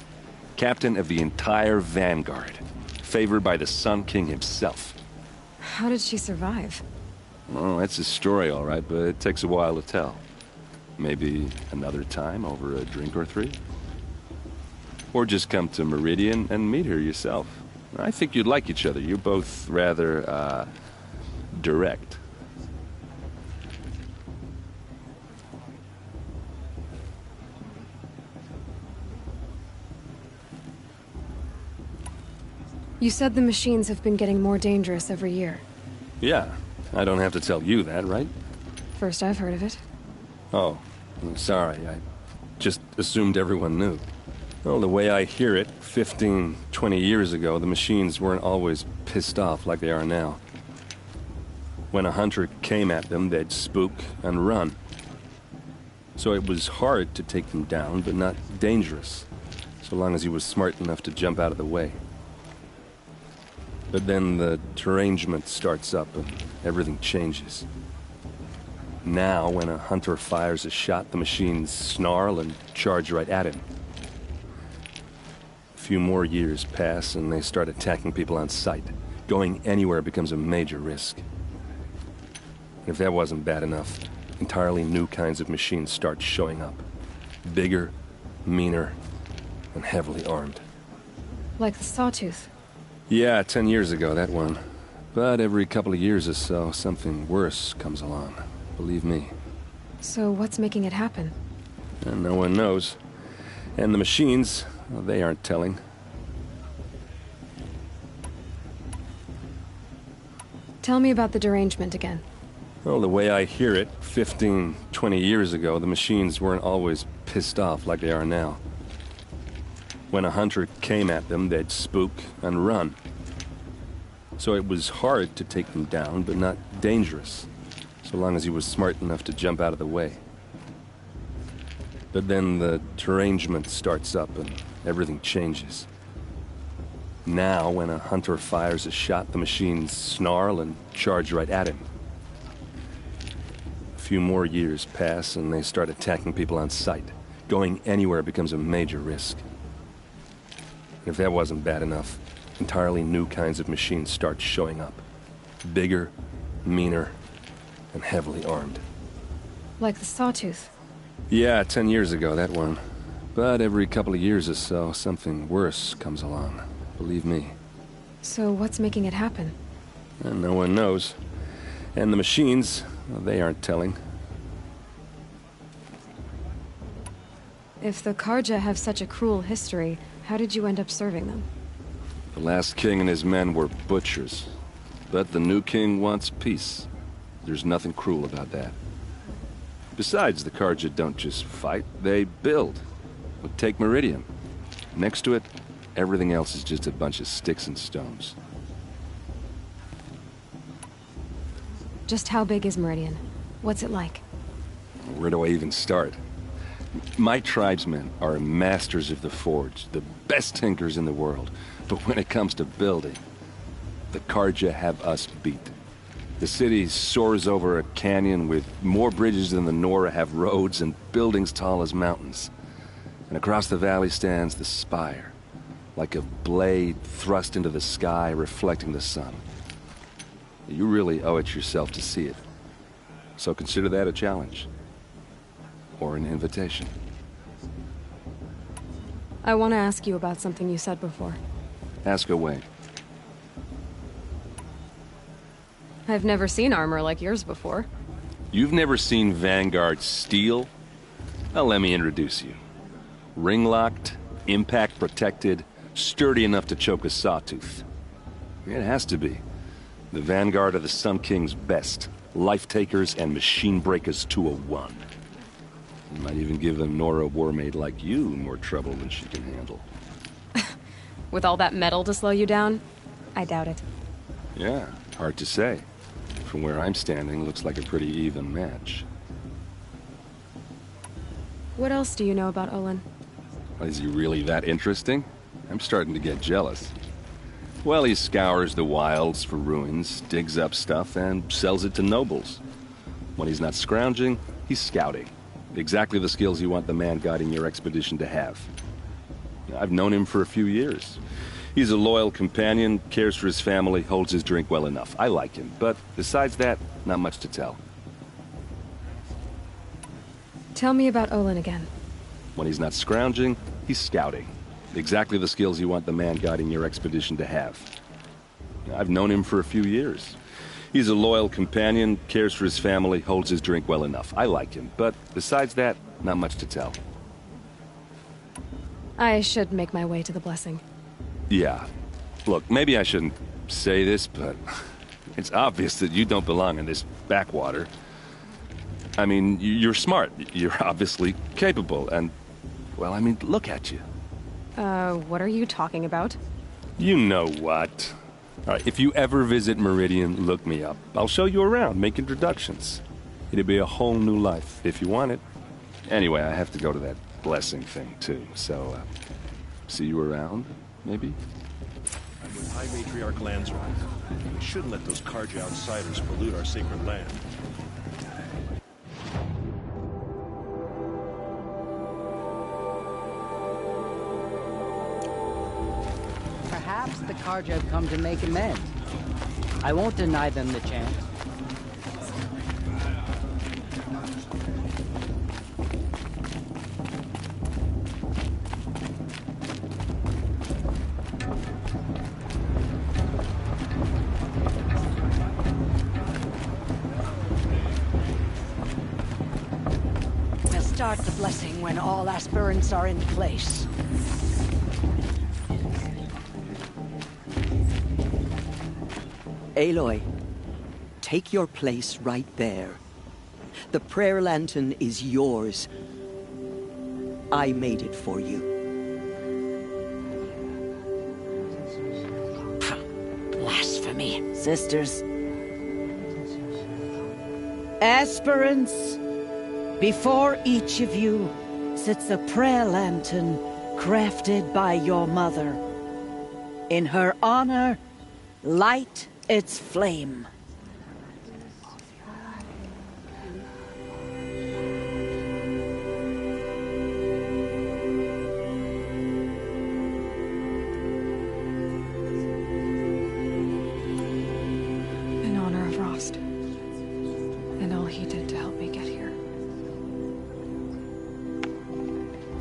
Captain of the entire Vanguard. Favored by the Sun King himself. How did she survive? Well, that's a story, all right, but it takes a while to tell. Maybe another time over a drink or three? Or just come to Meridian and meet her yourself. I think you'd like each other. You're both rather, direct. You said the machines have been getting more dangerous every year. Yeah, I don't have to tell you that, right? First I've heard of it. Oh, I'm sorry. I just assumed everyone knew. Well, the way I hear it, 15, 20 years ago, the machines weren't always pissed off like they are now. When a hunter came at them, they'd spook and run. So it was hard to take them down, but not dangerous, so long as he was smart enough to jump out of the way. But then the derangement starts up and everything changes. Now, when a hunter fires a shot, the machines snarl and charge right at him. A few more years pass and they start attacking people on sight. Going anywhere becomes a major risk. And if that wasn't bad enough, entirely new kinds of machines start showing up. Bigger, meaner, and heavily armed. Like the Sawtooth. Yeah, 10 years ago, that one. But every couple of years or so, something worse comes along. Believe me. So what's making it happen? And no one knows. And the machines, well, they aren't telling. Tell me about the derangement again. Well, the way I hear it, 15, 20 years ago, the machines weren't always pissed off like they are now. When a hunter came at them, they'd spook and run. So it was hard to take them down, but not dangerous, so long as he was smart enough to jump out of the way. But then the derangement starts up and everything changes. Now, when a hunter fires a shot, the machines snarl and charge right at him. A few more years pass and they start attacking people on sight. Going anywhere becomes a major risk. If that wasn't bad enough, entirely new kinds of machines start showing up. Bigger, meaner, and heavily armed. Like the Sawtooth. Yeah, 10 years ago, that one. But every couple of years or so, something worse comes along. Believe me. So what's making it happen? And no one knows. And the machines, well, they aren't telling. If the Karja have such a cruel history, how did you end up serving them? The last king and his men were butchers. But the new king wants peace. There's nothing cruel about that. Besides, the Karja don't just fight, they build. But take Meridian. Next to it, everything else is just a bunch of sticks and stones. Just how big is Meridian? What's it like? Where do I even start? My tribesmen are masters of the forge, the best tinkers in the world. But when it comes to building, the Carja have us beat. The city soars over a canyon with more bridges than the Nora have roads and buildings tall as mountains. And across the valley stands the spire, like a blade thrust into the sky reflecting the sun. You really owe it yourself to see it. So consider that a challenge. Or an invitation. I want to ask you about something you said before. Ask away. I've never seen armor like yours before. You've never seen Vanguard steel? Well, let me introduce you. Ring-locked, impact-protected, sturdy enough to choke a sawtooth. It has to be. The Vanguard are the Sun King's best. Life-takers and machine-breakers to a one. You might even give a Nora warmaid like you more trouble than she can handle. With all that metal to slow you down? I doubt it. Yeah, hard to say. From where I'm standing, looks like a pretty even match. What else do you know about Olin? Is he really that interesting? I'm starting to get jealous. Well, he scours the wilds for ruins, digs up stuff, and sells it to nobles. When he's not scrounging, he's scouting. Exactly the skills you want the man guiding your expedition to have. I've known him for a few years. He's a loyal companion, cares for his family, holds his drink well enough. I like him, but besides that, not much to tell. Tell me about Olin again. When he's not scrounging, he's scouting. Exactly the skills you want the man guiding your expedition to have. I've known him for a few years. He's a loyal companion, cares for his family, holds his drink well enough. I like him, but besides that, not much to tell. I should make my way to the blessing. Yeah. Look, maybe I shouldn't say this, but it's obvious that you don't belong in this backwater. I mean, you're smart. You're obviously capable, and, well, I mean, look at you. What are you talking about? You know what. All right, if you ever visit Meridian, look me up. I'll show you around, make introductions. It'll be a whole new life, if you want it. Anyway, I have to go to that blessing thing, too, so, see you around, maybe? I'm with High Matriarch Landsra. We shouldn't let those Carja outsiders pollute our sacred land. Perhaps the Carja have come to make amends. I won't deny them the chance. We'll start the blessing when all aspirants are in place. Aloy, take your place right there. The prayer lantern is yours. I made it for you. Blasphemy. Sisters. Aspirants, before each of you sits a prayer lantern crafted by your mother. In her honor, light its flame. In honor of Rost. And all he did to help me get here.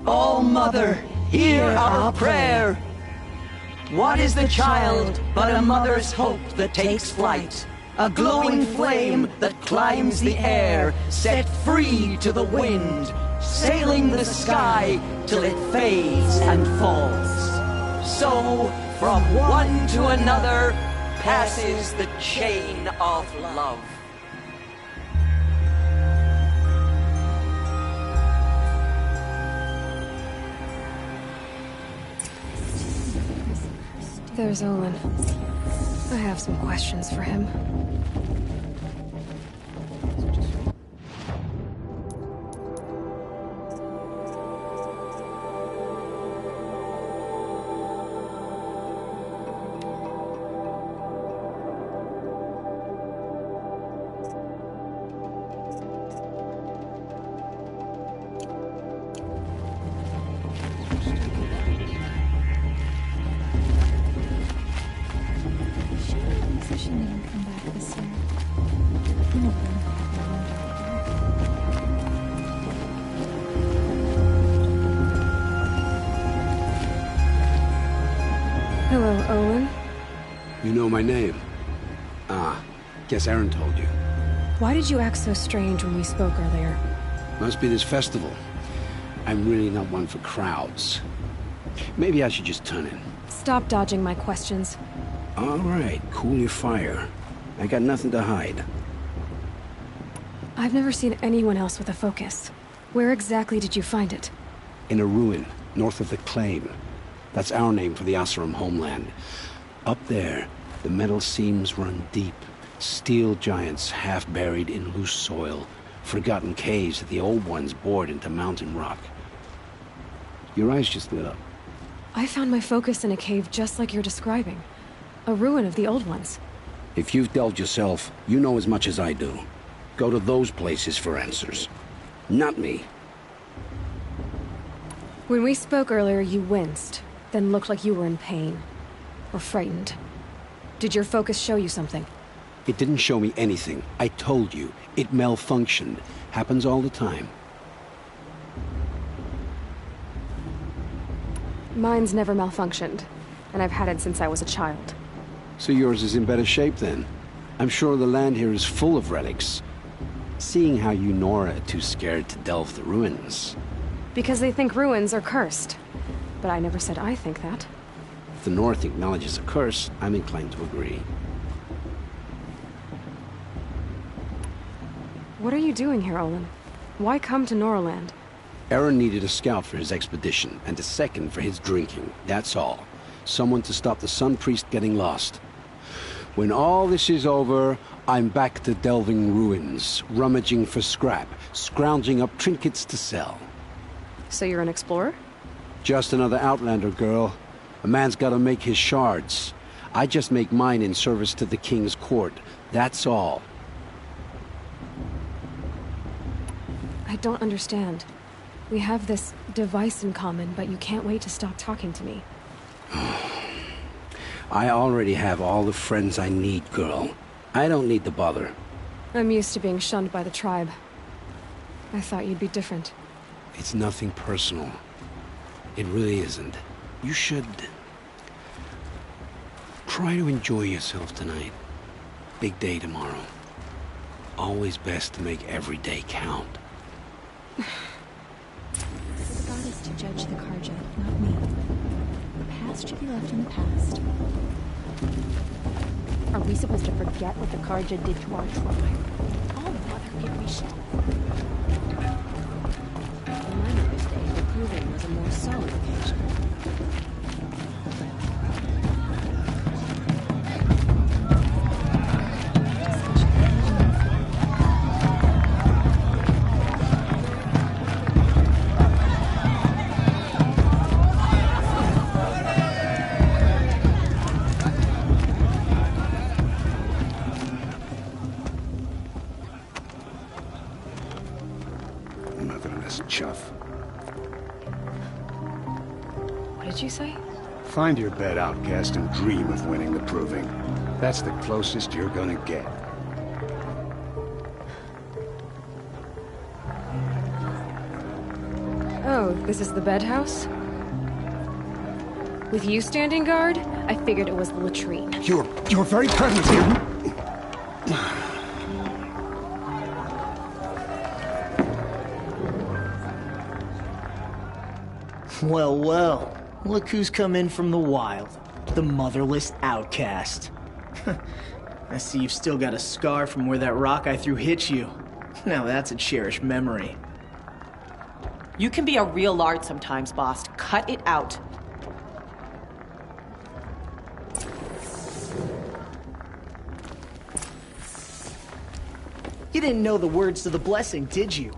Oh, Mother, hear our prayer! What is the child but a mother's hope that takes flight? A glowing flame that climbs the air, set free to the wind, sailing the sky till it fades and falls. So, from one to another, passes the chain of love. There's Olin. I have some questions for him. know my name? Ah, guess Aaron told you. Why did you act so strange when we spoke earlier? Must be this festival. I'm really not one for crowds. Maybe I should just turn in. Stop dodging my questions. All right, cool your fire. I got nothing to hide. I've never seen anyone else with a focus. Where exactly did you find it? In a ruin, north of the Claim. That's our name for the Oseram homeland. Up there, the metal seams run deep. Steel giants half buried in loose soil. Forgotten caves that the old ones bored into mountain rock. Your eyes just lit up. I found my focus in a cave just like you're describing. A ruin of the old ones. If you've delved yourself, you know as much as I do. Go to those places for answers. Not me. When we spoke earlier, you winced, then looked like you were in pain. Or frightened. Did your focus show you something? It didn't show me anything. I told you. It malfunctioned. Happens all the time. Mine's never malfunctioned, and I've had it since I was a child. So yours is in better shape then. I'm sure the land here is full of relics. Seeing how you Nora are too scared to delve the ruins. Because they think ruins are cursed. But I never said I think that. If the North acknowledges a curse, I'm inclined to agree. What are you doing here, Olin? Why come to Noraland? Aaron needed a scout for his expedition, and a second for his drinking. That's all. Someone to stop the Sun Priest getting lost. When all this is over, I'm back to delving ruins, rummaging for scrap, scrounging up trinkets to sell. So you're an explorer? Just another Outlander, girl. A man's gotta make his shards. I just make mine in service to the King's court. That's all. I don't understand. We have this device in common, but you can't wait to stop talking to me. I already have all the friends I need, girl. I don't need the bother. I'm used to being shunned by the tribe. I thought you'd be different. It's nothing personal. It really isn't. You should... try to enjoy yourself tonight. Big day tomorrow. Always best to make every day count. The god is to judge the Karja, not me. The past should be left in the past. Are we supposed to forget what the Karja did to our tribe? Oh, mother, we should. In my mother's day, the proving was a more solemn occasion. Chuff. What did you say? Find your bed, outcast, and dream of winning the proving. That's the closest you're gonna get. Oh, this is the bed house? With you standing guard, I figured it was the latrine. Your very presence here... Well, well. Look who's come in from the wild. The motherless outcast. I see you've still got a scar from where that rock I threw hit you. Now that's a cherished memory. You can be a real lard sometimes, boss. Cut it out. You didn't know the words to the blessing, did you?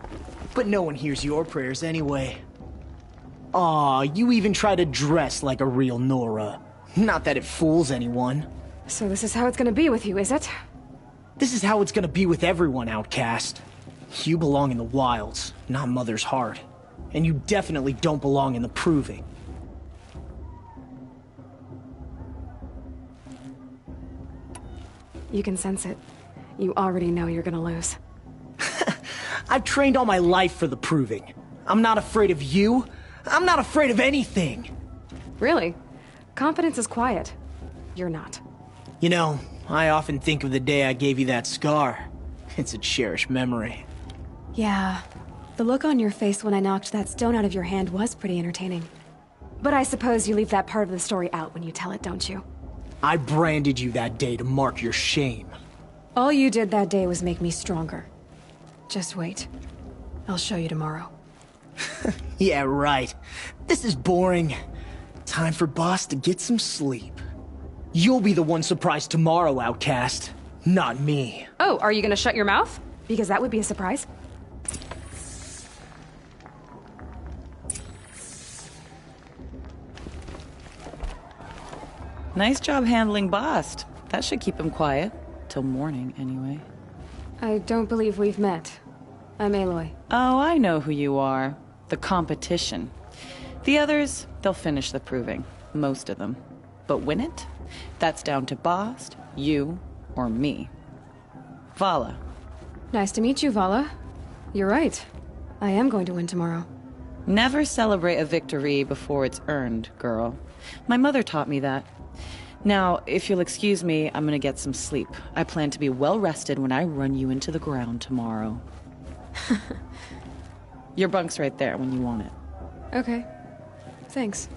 But no one hears your prayers anyway. Aw, you even try to dress like a real Nora. Not that it fools anyone. So this is how it's gonna be with you, is it? This is how it's gonna be with everyone, outcast. You belong in the wilds, not Mother's heart. And you definitely don't belong in the proving. You can sense it. You already know you're gonna lose. I've trained all my life for the proving. I'm not afraid of you. I'm not afraid of anything. Really? Confidence is quiet. You're not. You know, I often think of the day I gave you that scar. It's a cherished memory. Yeah. The look on your face when I knocked that stone out of your hand was pretty entertaining. But I suppose you leave that part of the story out when you tell it, don't you? I branded you that day to mark your shame. All you did that day was make me stronger. Just wait. I'll show you tomorrow. Yeah, right. This is boring. Time for Boss to get some sleep. You'll be the one surprised tomorrow, outcast. Not me. Oh, are you gonna shut your mouth? Because that would be a surprise. Nice job handling Bast. That should keep him quiet. Till morning, anyway. I don't believe we've met. I'm Aloy. Oh, I know who you are. The competition. The others, they'll finish the proving. Most of them. But win it? That's down to Bast, you, or me. Vala. Nice to meet you, Vala. You're right. I am going to win tomorrow. Never celebrate a victory before it's earned, girl. My mother taught me that. Now, if you'll excuse me, I'm gonna get some sleep. I plan to be well rested when I run you into the ground tomorrow. Your bunk's right there when you want it. Okay. Thanks.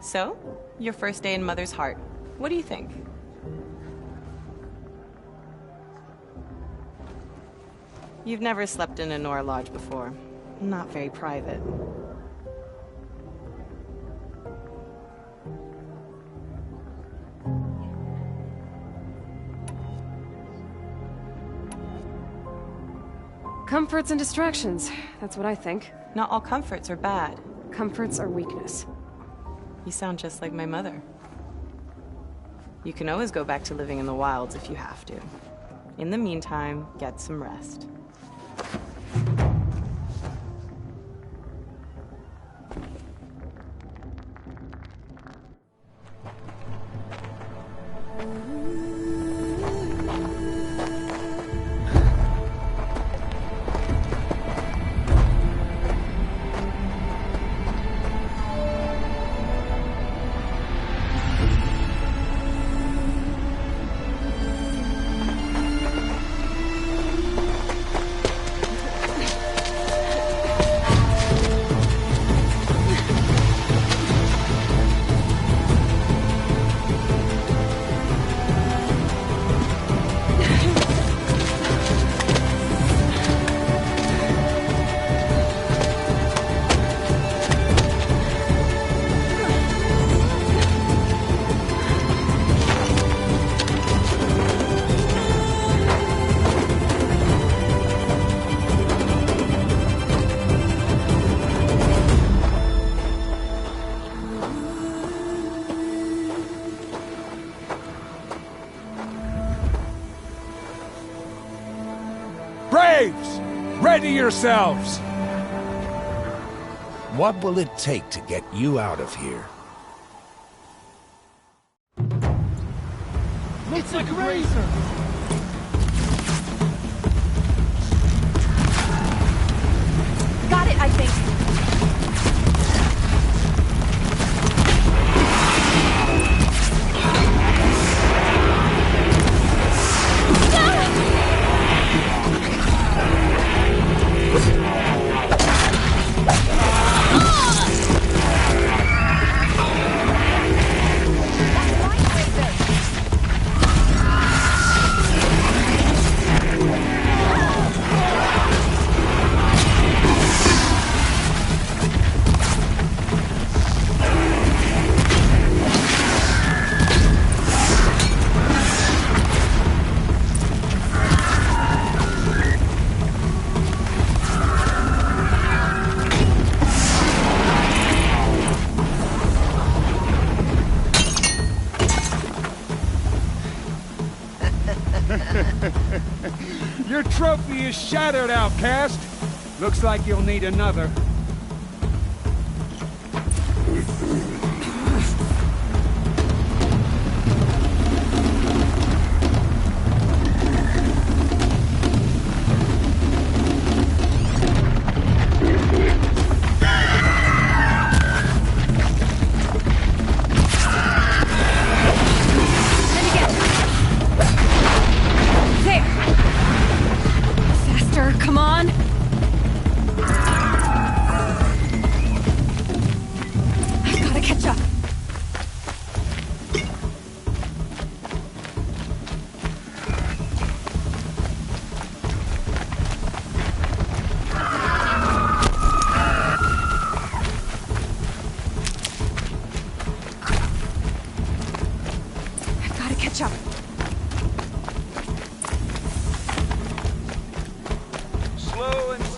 So, your first day in Mother's Heart. What do you think? You've never slept in a Nora Lodge before. Not very private. Comforts and distractions. That's what I think. Not all comforts are bad. Comforts are weakness. You sound just like my mother. You can always go back to living in the wilds if you have to. In the meantime, get some rest. Braves! Ready yourselves! What will it take to get you out of here? It's a grazer! Got it, I think. Your trophy is shattered, outcast. Looks like you'll need another.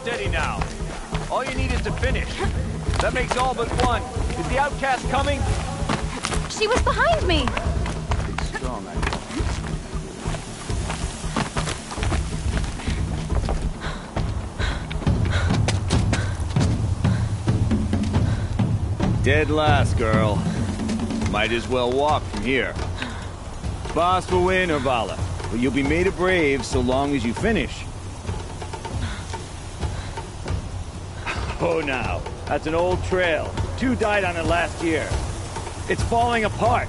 steady now. All you need is to finish. That makes all but one. Is the outcast coming? She was behind me! Strong, Dead last, girl. Might as well walk from here. Boss will win, Urvala, but you'll be made a brave so long as you finish. Oh, now. That's an old trail. 2 died on it last year. It's falling apart.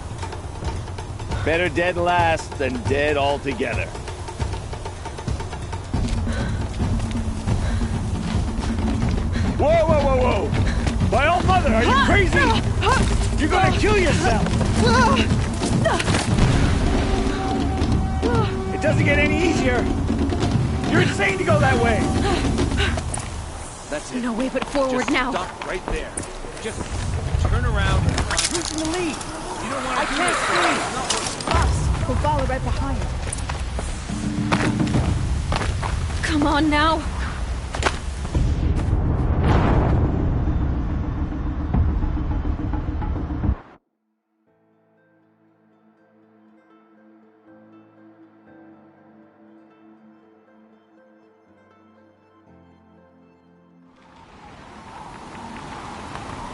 Better dead last than dead altogether. Whoa, whoa, whoa, whoa! My old mother, are you crazy? You're gonna kill yourself! It doesn't get any easier. You're insane to go that way. That's it. No way but forward Just now. Stop right there. Just turn around. Who's in the lead? You don't want to. I can't see. Us. We'll follow right behind. Come on now.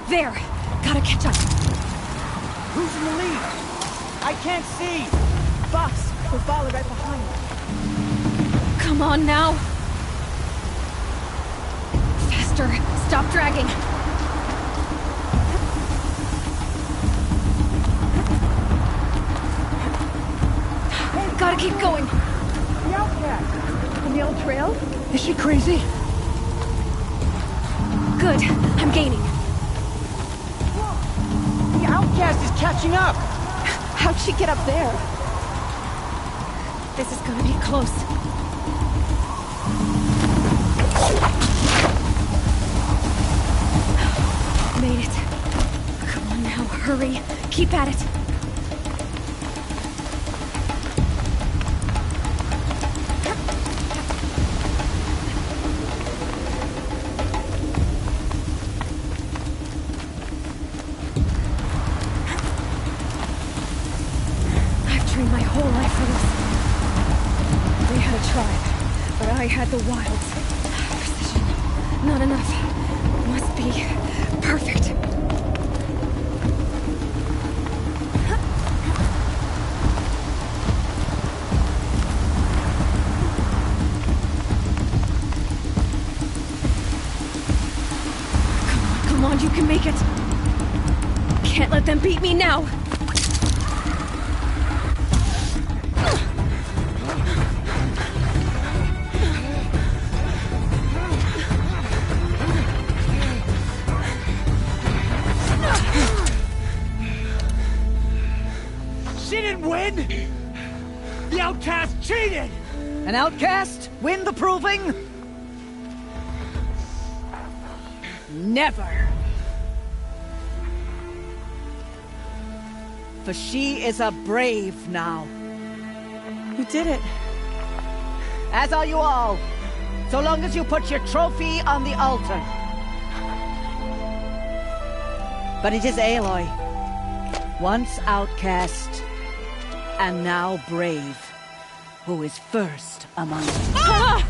There! Gotta catch up. Who's in the lead? I can't see. Boss, we'll follow right behind. Come on now. Faster. Stop dragging. Gotta keep going. The outcast. On the old trail? Is she crazy? Good. I'm gaining. The outcast is catching up! How'd she get up there? This is gonna be close. Made it. Come on now, hurry. Keep at it. My whole life for this. They had a tribe, but I had the wilds. Precision. Not enough. Must be perfect. Come on, you can make it. Can't let them beat me now. The outcast cheated! An outcast? Win the proving? Never. For she is a brave now. You did it. As are you all. So long as you put your trophy on the altar. But it is Aloy. Once outcast, and now brave, who is first among us. Ah!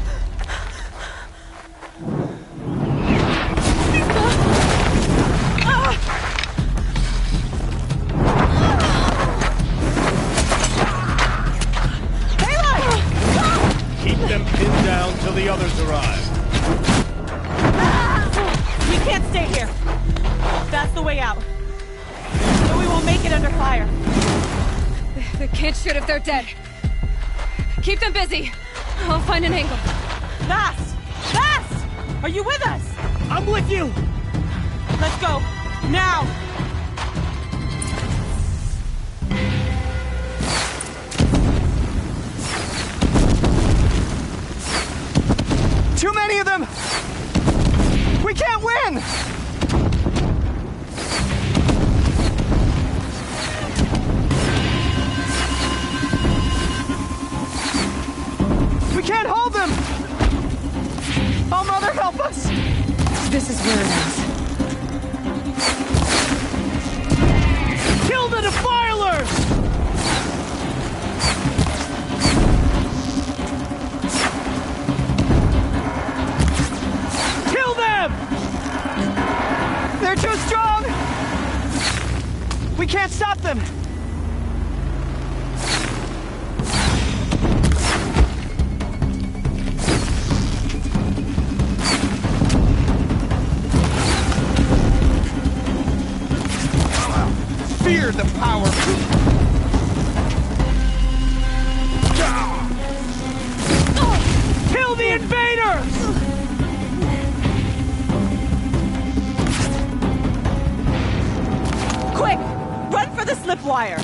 Keep them pinned down till the others arrive. We can't stay here. That's the way out. So we won't make it under fire. They can't shoot if they're dead. Keep them busy. I'll find an angle. Vass! Vass! Are you with us? I'm with you! Let's go. Now! Too many of them! We can't win! We can't hold them! Oh, Mother, help us! This is where it ends. Kill the defilers! Kill them! They're too strong! We can't stop them! Fear the power. Kill the invaders! Quick! Run for the slip wire!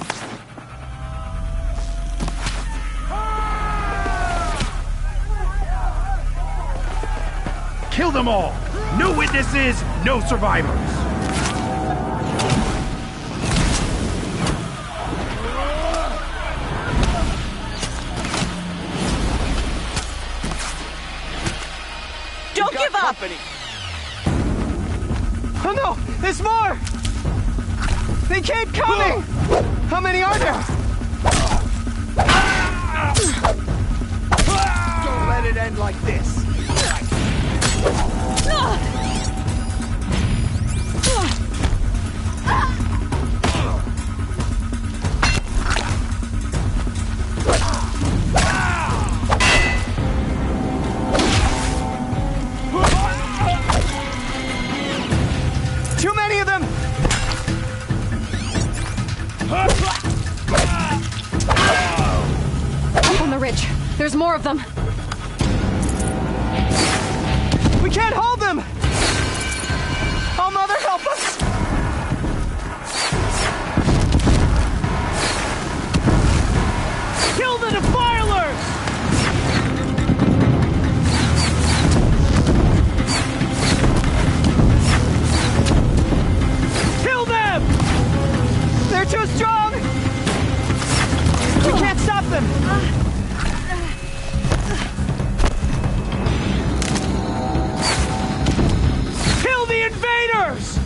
Kill them all! No witnesses, no survivors! Don't give up! Oh no! There's more! They keep coming! How many are there? Don't let it end like this. Too many of them! Up on the ridge. There's more of them. We can't hold them! Oh, Mother, help us! Kill the defilers! Kill them! They're too strong! We can't stop them! Kill the invaders!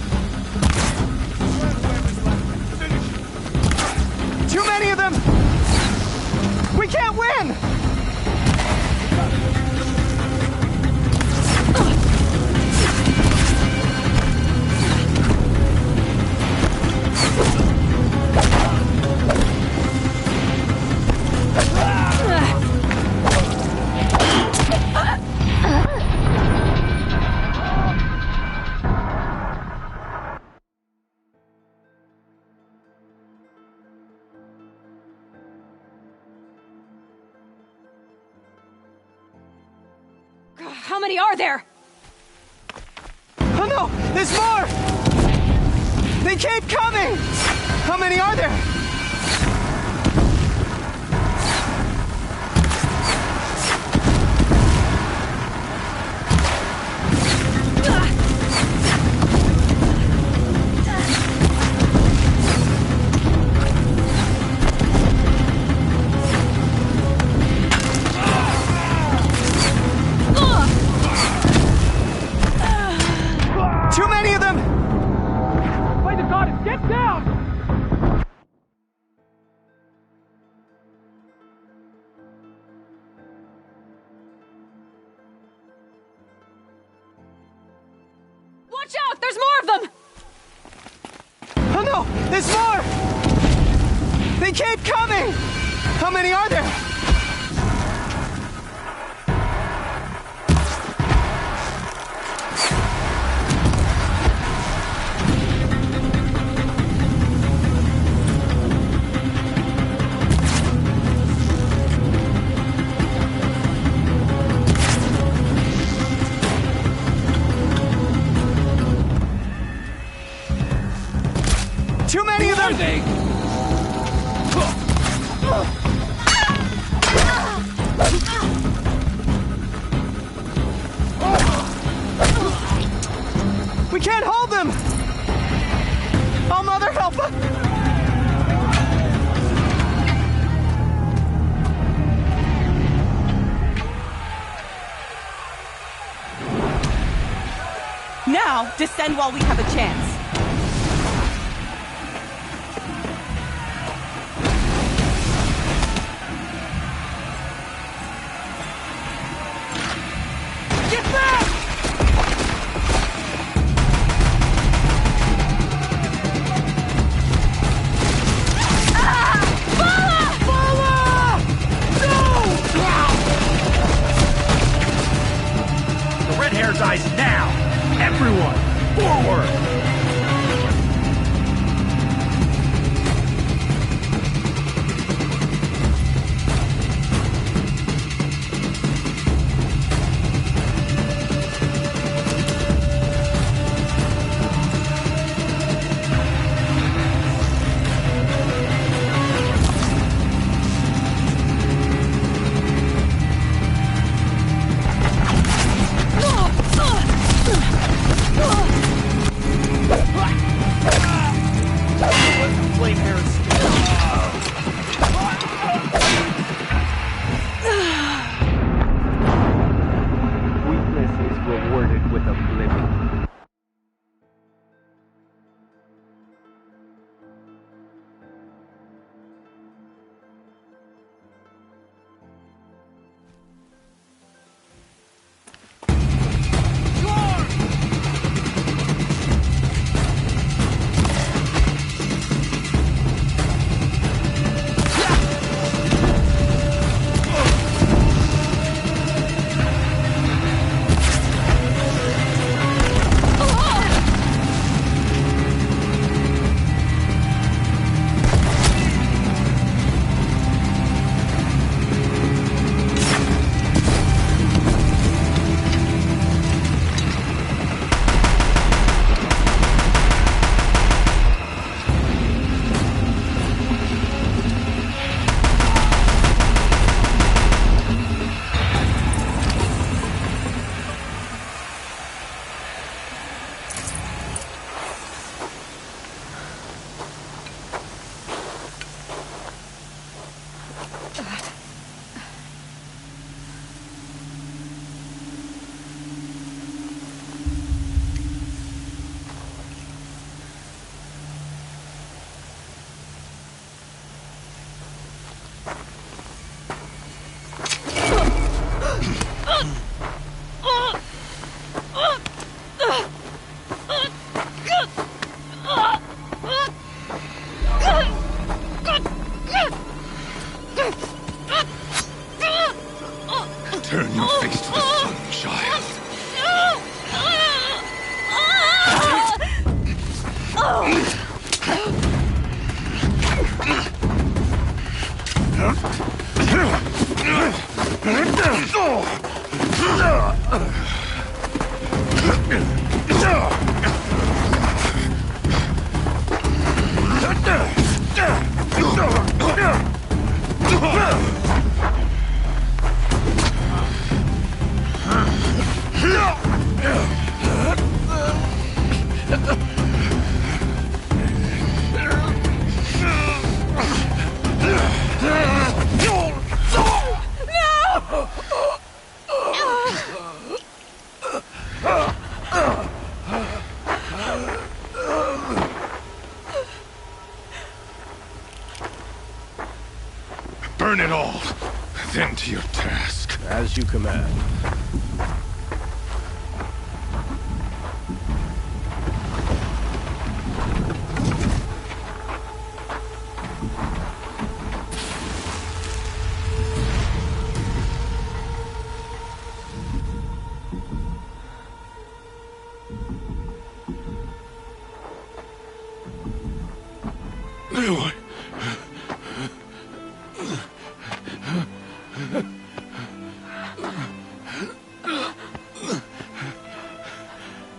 Too many of them! We can't win! How many are there? Oh no! There's more! They keep coming! How many are there? Too many of them! By the goddess, get down! Watch out! There's more of them! Oh no! There's more! They keep coming! How many are there? Too many of them! We can't hold them! Oh, Mother, help us! Now, descend while we have a chance. Get back! The red hair dies now! Everyone, forward! Turn your face to the sun, child. Burn it all, then to your task. As you command. Aloy.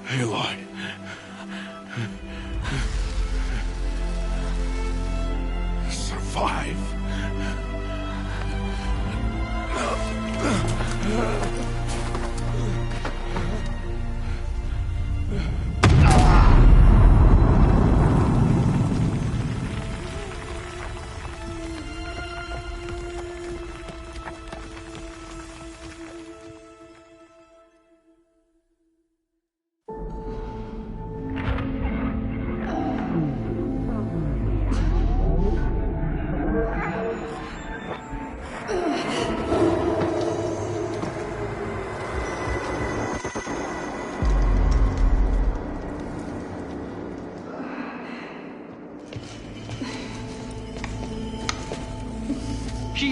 Aloy. Survive.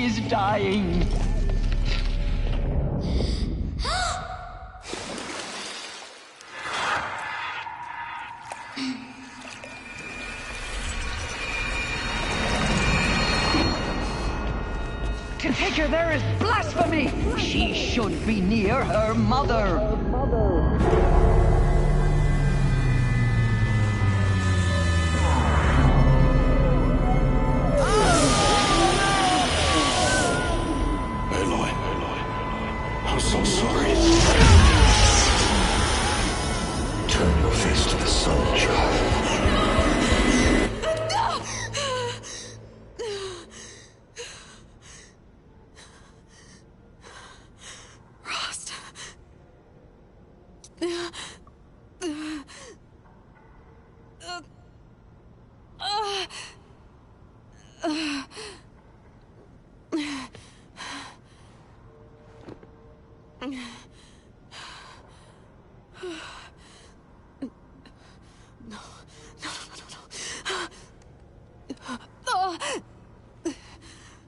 She is dying. To take her there is blasphemy! She should be near her mother. Aloy, I'm so sorry. Turn your face to the sun, child.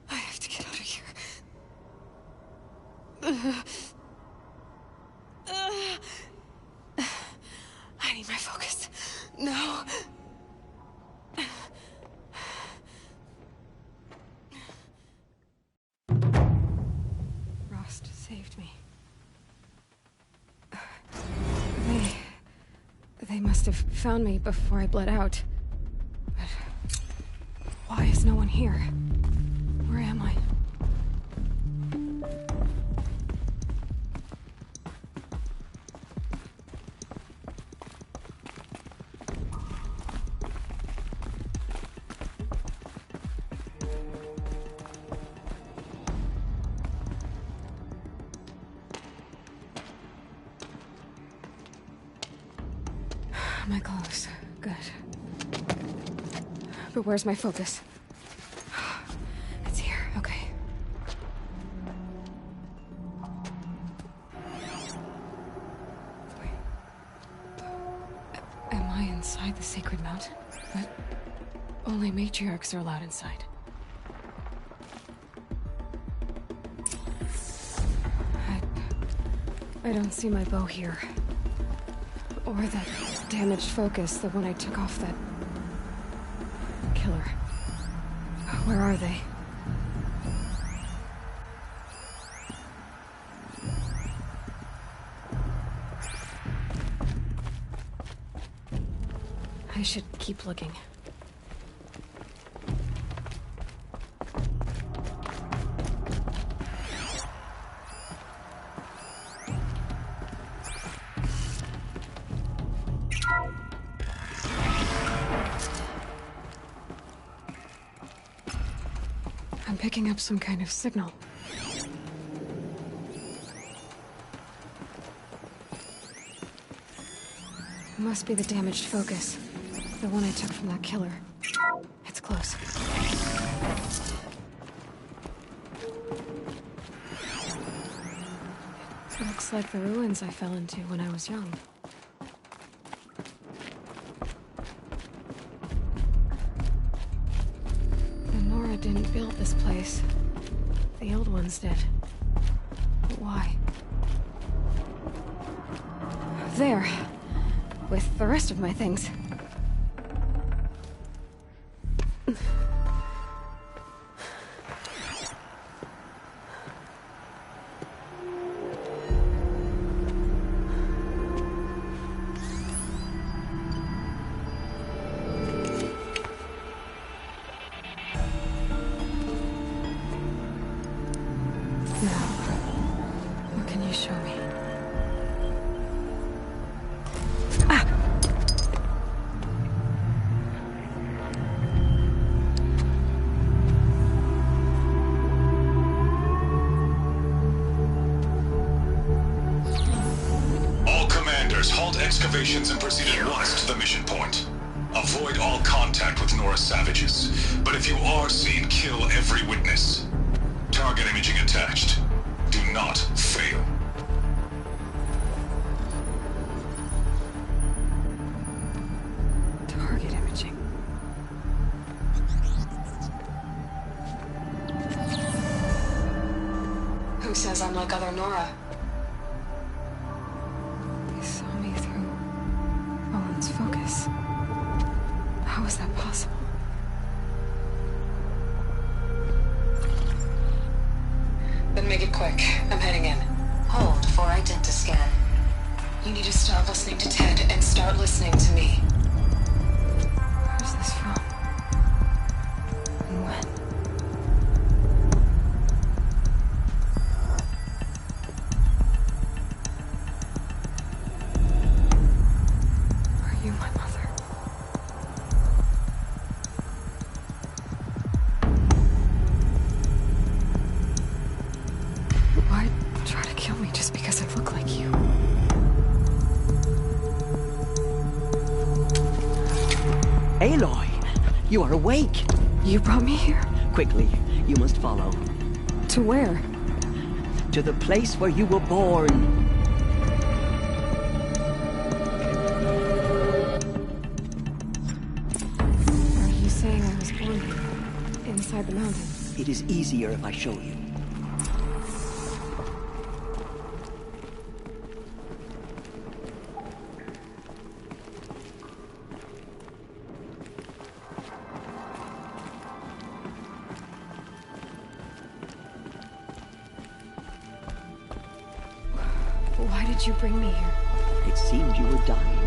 I have to get out of here. I need my focus. No. Rost saved me. They must have found me before I bled out. But why is no one here? Where am I? My clothes. Good. But where's my focus? It's here. Okay. Wait. Am I inside the sacred mountain? But only matriarchs are allowed inside. I don't see my bow here. Or that damaged focus, the one I took off that killer. Where are they? I should keep looking. I'm picking up some kind of signal. It must be the damaged focus. The one I took from that killer. It's close. It looks like the ruins I fell into when I was young. Didn't build this place. The old ones did. But why? There. With the rest of my things. Excavations and proceed at once to the mission point. Avoid all contact with Nora savages, but if you are seen, kill every witness. Target imaging attached. Do not fail. Target imaging. like other Nora. They saw me through Owen's focus. How is that possible? Then make it quick. I'm heading in. Hold for identiscan. You need to stop listening to Ted and start listening to me. Where's this from? And when? Are you my mother? Why try to kill me just because I look like you? Aloy, you are awake. You brought me here? Quickly, you must follow. To where? To the place where you were born. Are you saying I was born inside the mountain? It is easier if I show you. Why did you bring me here? It seemed you were dying,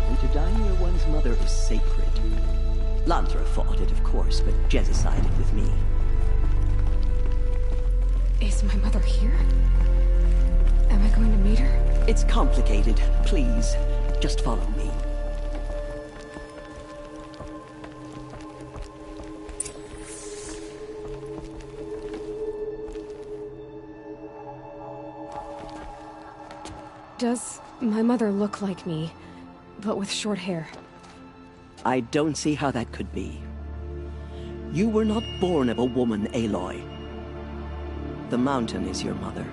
and to die near one's mother is sacred. Lantra fought it, of course, but Jezza sided with me. Is my mother here? Am I going to meet her? It's complicated. Please, just follow me. Does my mother look like me, but with short hair? I don't see how that could be. You were not born of a woman, Aloy. The mountain is your mother.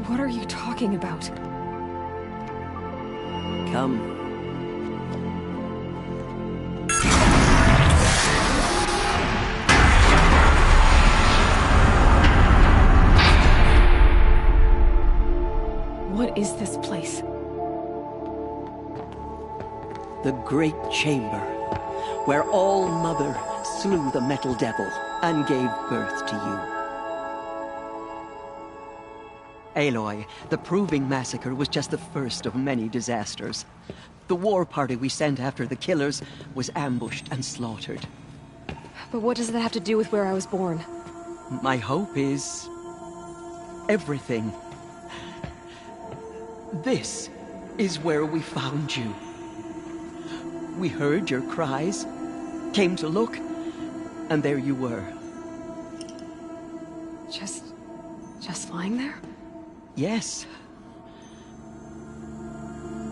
What are you talking about? Come. What is this place? The Great Chamber, where All Mother slew the Metal Devil and gave birth to you. Aloy, the Proving Massacre was just the first of many disasters. The war party we sent after the killers was ambushed and slaughtered. But what does that have to do with where I was born? My hope is everything. This is where we found you. We heard your cries, came to look, and there you were. Just lying there? Yes.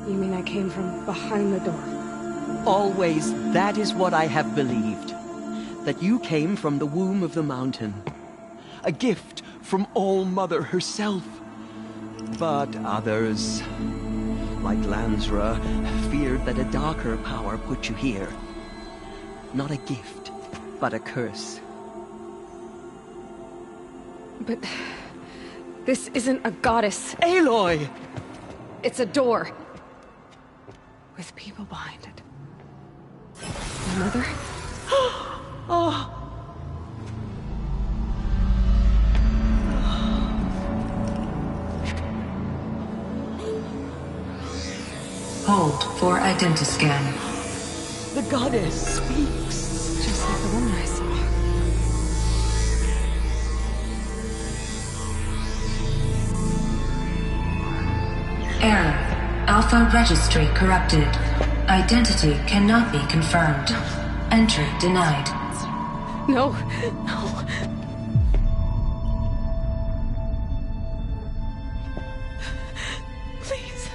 You mean I came from behind the door? Always, that is what I have believed. That you came from the womb of the mountain. A gift from All Mother herself. But others, like Lansra, feared that a darker power put you here. Not a gift, but a curse. But this isn't a goddess. Aloy! It's a door. With people behind it. My mother? Oh! Hold for identiscan. The goddess speaks. Just like the woman I saw. Error. Alpha registry corrupted. Identity cannot be confirmed. Entry denied. No, no. Please.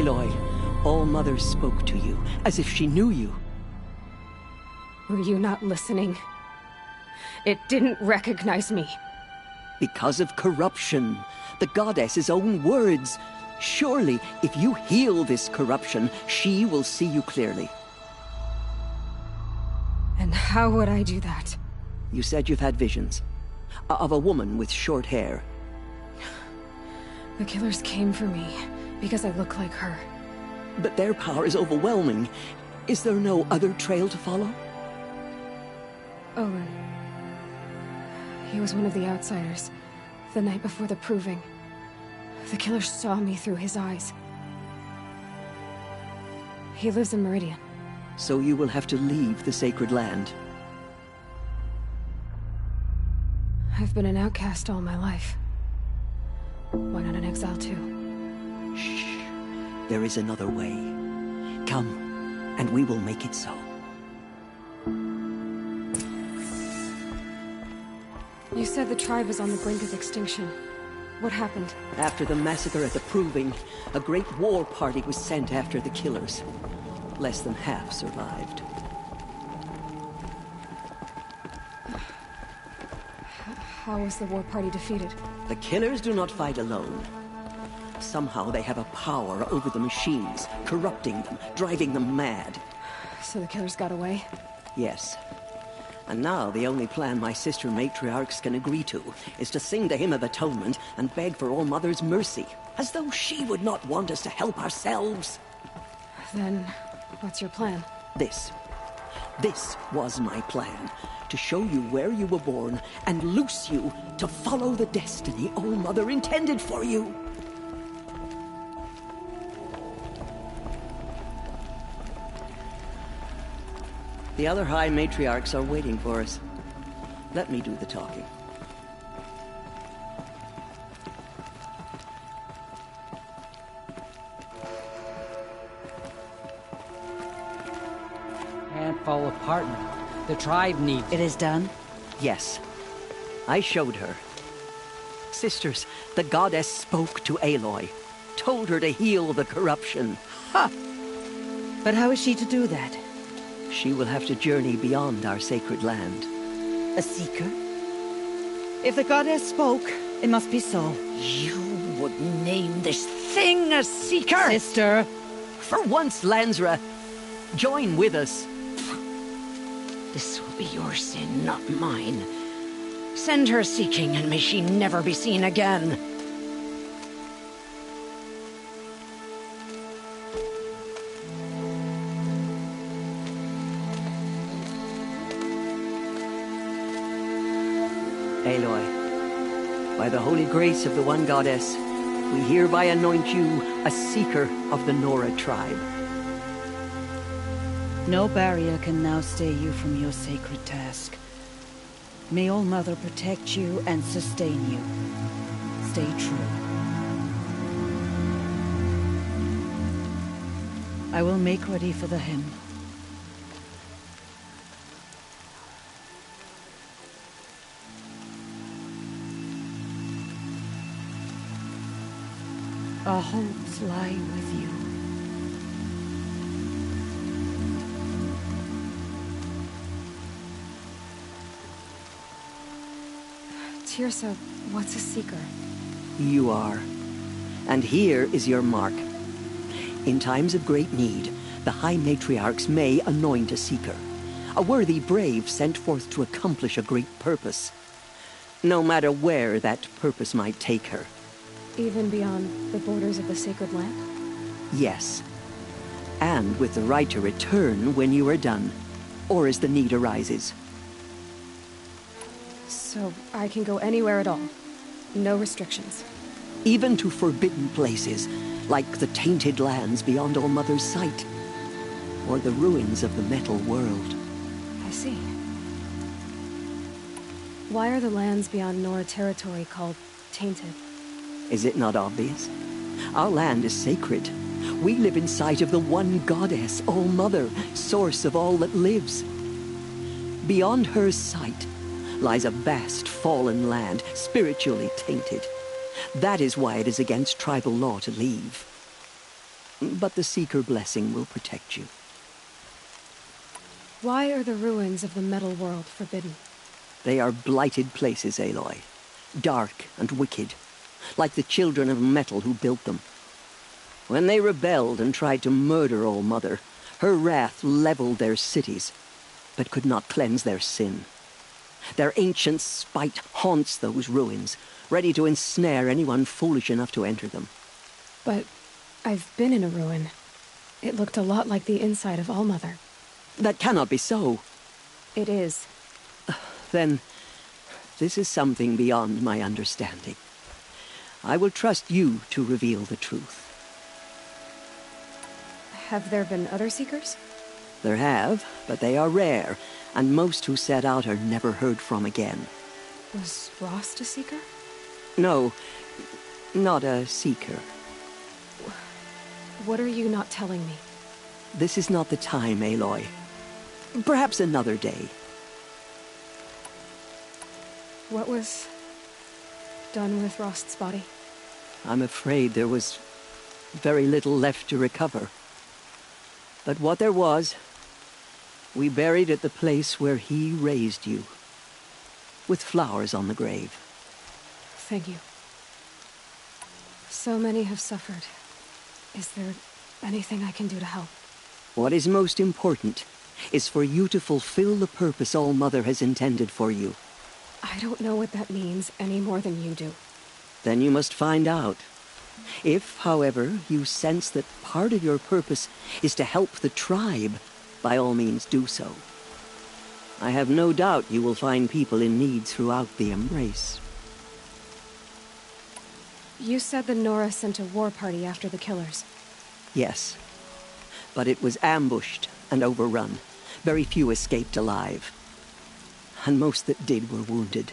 Aloy, All-Mother spoke to you, as if she knew you. Were you not listening? It didn't recognize me. Because of corruption. The goddess's own words. Surely, if you heal this corruption, she will see you clearly. And how would I do that? You said you've had visions. Of a woman with short hair. The killers came for me because I look like her. But their power is overwhelming. Is there no other trail to follow? Owen. He was one of the outsiders. The night before the proving. The killers saw me through his eyes. He lives in Meridian. So you will have to leave the sacred land. I've been an outcast all my life. Why not an exile too? Shh. There is another way. Come, and we will make it so. You said the tribe was on the brink of extinction. What happened? After the massacre at the Proving, a great war party was sent after the killers. Less than half survived. How was the war party defeated? The killers do not fight alone. Somehow they have a power over the machines, corrupting them, driving them mad. So the killers got away? Yes. And now the only plan my sister Matriarchs can agree to is to sing the Hymn of Atonement and beg for All-Mother's mercy, as though she would not want us to help ourselves. Then, what's your plan? This was my plan. To show you where you were born and loose you to follow the destiny All-Mother intended for you. The other High Matriarchs are waiting for us. Let me do the talking. Can't fall apart now. The tribe needs... It is done? Yes. I showed her. Sisters, the goddess spoke to Aloy. Told her to heal the corruption. Ha! But how is she to do that? She will have to journey beyond our sacred land. A seeker? If the goddess spoke, it must be so. You would name this thing a seeker? Sister! For once, Lansra, join with us. This will be your sin, not mine. Send her seeking, and may she never be seen again. Aloy, by the holy grace of the one goddess, we hereby anoint you a seeker of the Nora tribe. No barrier can now stay you from your sacred task. May All-Mother protect you and sustain you. Stay true. I will make ready for the hymn. Our hopes lie with you. Tirsa, what's a seeker? You are. And here is your mark. In times of great need, the High Matriarchs may anoint a seeker. A worthy brave sent forth to accomplish a great purpose. No matter where that purpose might take her. Even beyond the borders of the sacred land? Yes. And with the right to return when you are done, or as the need arises. So I can go anywhere at all? No restrictions? Even to forbidden places, like the tainted lands beyond All-Mother's sight, or the ruins of the metal world. I see. Why are the lands beyond Nora territory called tainted? Is it not obvious? Our land is sacred. We live in sight of the one goddess, All-Mother, source of all that lives. Beyond her sight lies a vast fallen land, spiritually tainted. That is why it is against tribal law to leave. But the Seeker blessing will protect you. Why are the ruins of the metal world forbidden? They are blighted places, Aloy. Dark and wicked, like the children of metal who built them. When they rebelled and tried to murder All Mother, her wrath leveled their cities, but could not cleanse their sin. Their ancient spite haunts those ruins, ready to ensnare anyone foolish enough to enter them. But I've been in a ruin. It looked a lot like the inside of All Mother. That cannot be so. It is. Then, this is something beyond my understanding. I will trust you to reveal the truth. Have there been other Seekers? There have, but they are rare, and most who set out are never heard from again. Was Rost a Seeker? No, not a Seeker. What are you not telling me? This is not the time, Aloy. Perhaps another day. What was done with Rost's body? I'm afraid there was very little left to recover. But what there was, we buried at the place where he raised you, with flowers on the grave. Thank you. So many have suffered. Is there anything I can do to help? What is most important is for you to fulfill the purpose All Mother has intended for you. I don't know what that means any more than you do. Then you must find out. If, however, you sense that part of your purpose is to help the tribe, by all means do so. I have no doubt you will find people in need throughout the Embrace. You said the Nora sent a war party after the killers. Yes, but it was ambushed and overrun. Very few escaped alive. And most that did were wounded.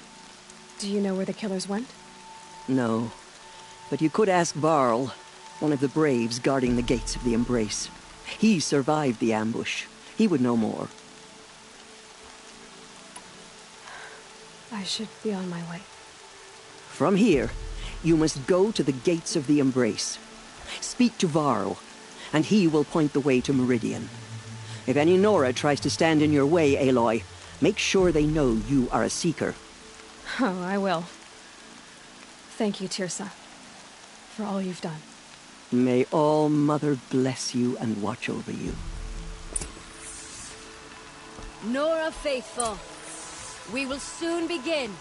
Do you know where the killers went? No, but you could ask Varl, one of the Braves guarding the gates of the Embrace. He survived the ambush. He would know more. I should be on my way. From here, you must go to the gates of the Embrace. Speak to Varl, and he will point the way to Meridian. If any Nora tries to stand in your way, Aloy, make sure they know you are a Seeker. Oh, I will. Thank you, Tirsa, for all you've done. May All Mother bless you and watch over you. Nora faithful, we will soon begin.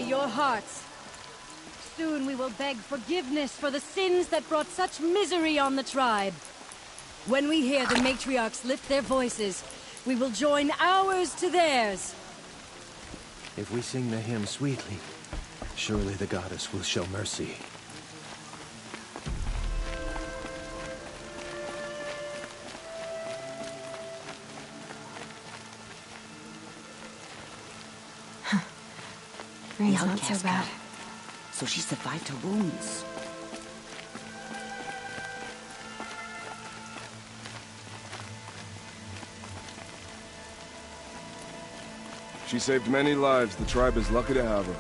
Your hearts. Soon we will beg forgiveness for the sins that brought such misery on the tribe. When we hear the Matriarchs lift their voices, we will join ours to theirs. If we sing the hymn sweetly, surely the goddess will show mercy. Rain's not so bad. So she survived her wounds. She saved many lives. The tribe is lucky to have her.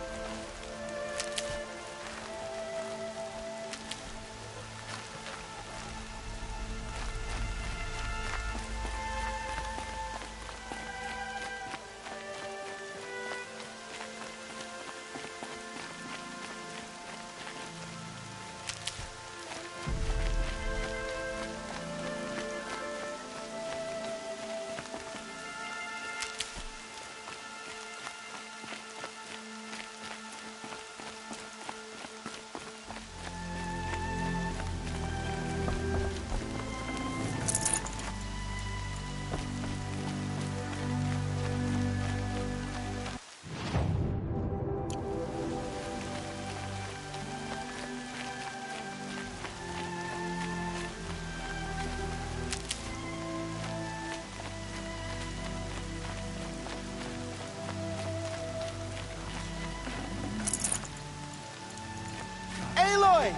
Aloy!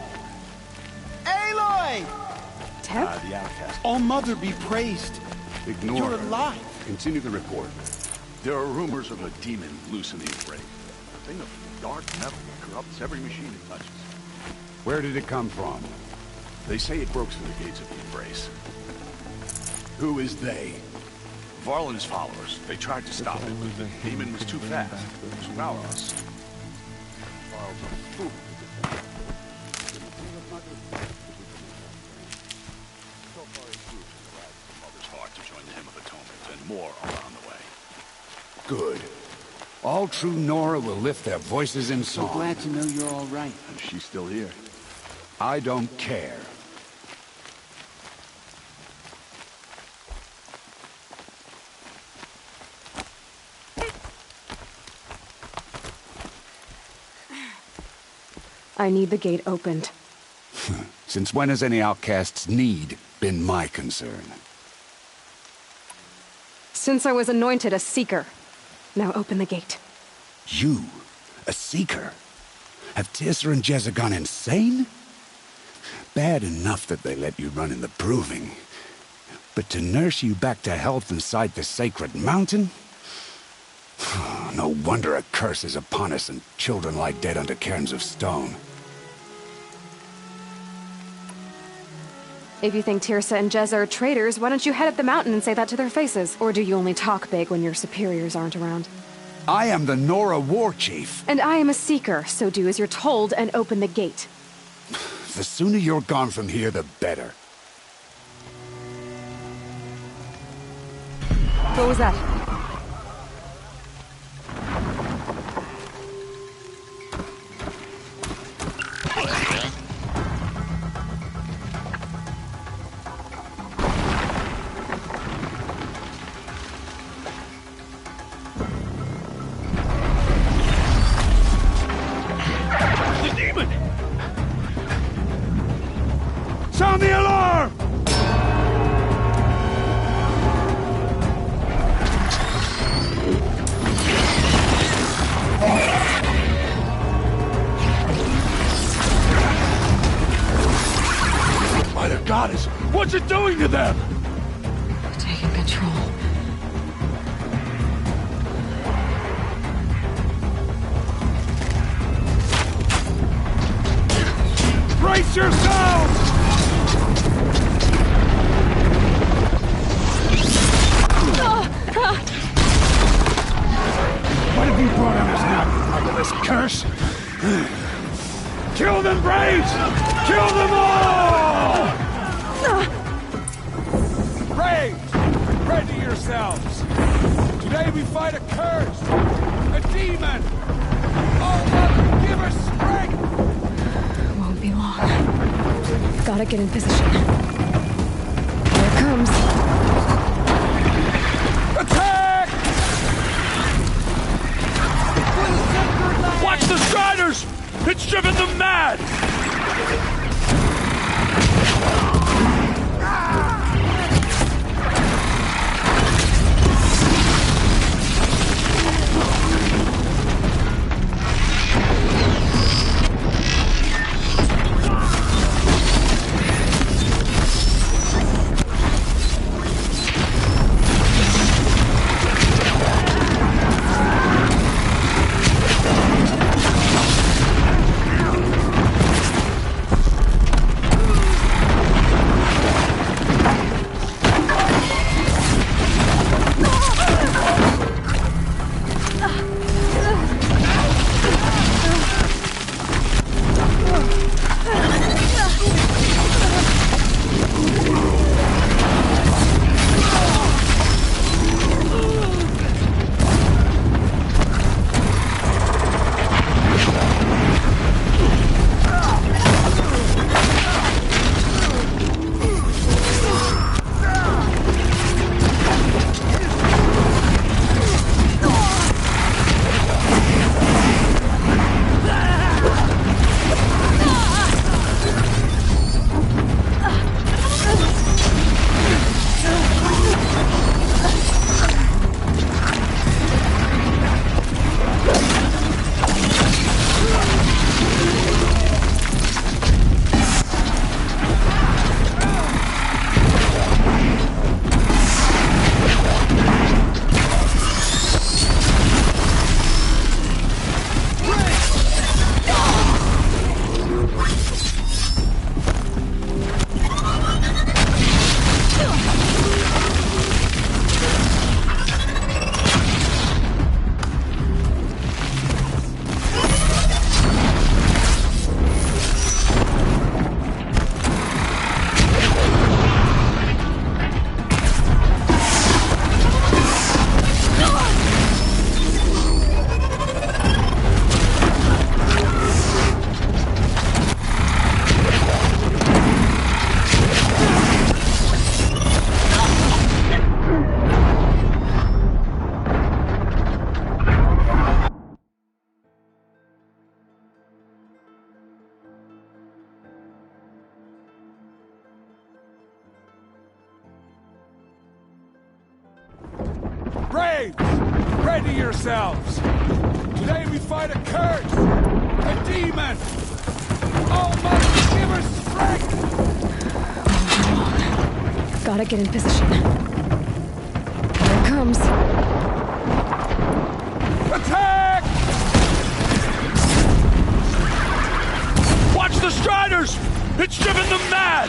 Aloy! Tep? The outcast. All Mother be praised. Ignore You're her. alive. Continue the report. There are rumors of a demon loosening Brave. A thing of dark metal that corrupts every machine it touches. Where did it come from? They say it broke through the gates of the Embrace. Who is they? Varlin's followers. They tried to stop it, but the demon was too fast. To our us. Varl's a fool. So far, he proved to arrive at the Mother's heart to join the Hymn of Atonement, and more are on the way. Good. All true Nora will lift their voices in song. So glad to know you're all right. She's still here. I don't care. I need the gate opened. Since when has any outcast's need been my concern? Since I was anointed a seeker. Now open the gate. You? A seeker? Have Tissa and Jezza gone insane? Bad enough that they let you run in the proving. But to nurse you back to health inside the sacred mountain? No wonder a curse is upon us and children lie dead under cairns of stone. If you think Tirsa and Jezza are traitors, why don't you head up the mountain and say that to their faces? Or do you only talk big when your superiors aren't around? I am the Nora War Chief. And I am a seeker, so do as you're told and open the gate. The sooner you're gone from here, the better. What was that? Sound the alarm! By the goddess, what's it doing to them? Taking control. Brace yourselves! What have you brought on us now, under this curse? Kill them, Braves! Kill them all! Braves! Ready yourselves! Today we fight a curse! A demon! Oh, Mother, give us strength! Won't be long. Gotta get in position. Here it comes. Attack! Watch the Striders! It's driven them mad! Braves! Ready yourselves! Today we fight a curse! A demon! Almighty give us strength! Gotta get in position. Here it comes. Attack! Watch the Striders! It's driven them mad!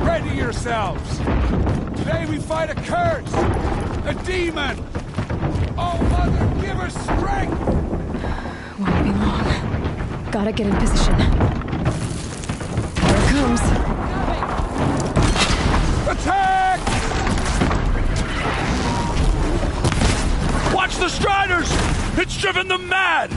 Ready yourselves! Today we fight a curse! A demon! Oh, Mother, give her strength! Won't be long. Gotta get in position. Here it comes. Attack! Watch the Striders! It's driven them mad!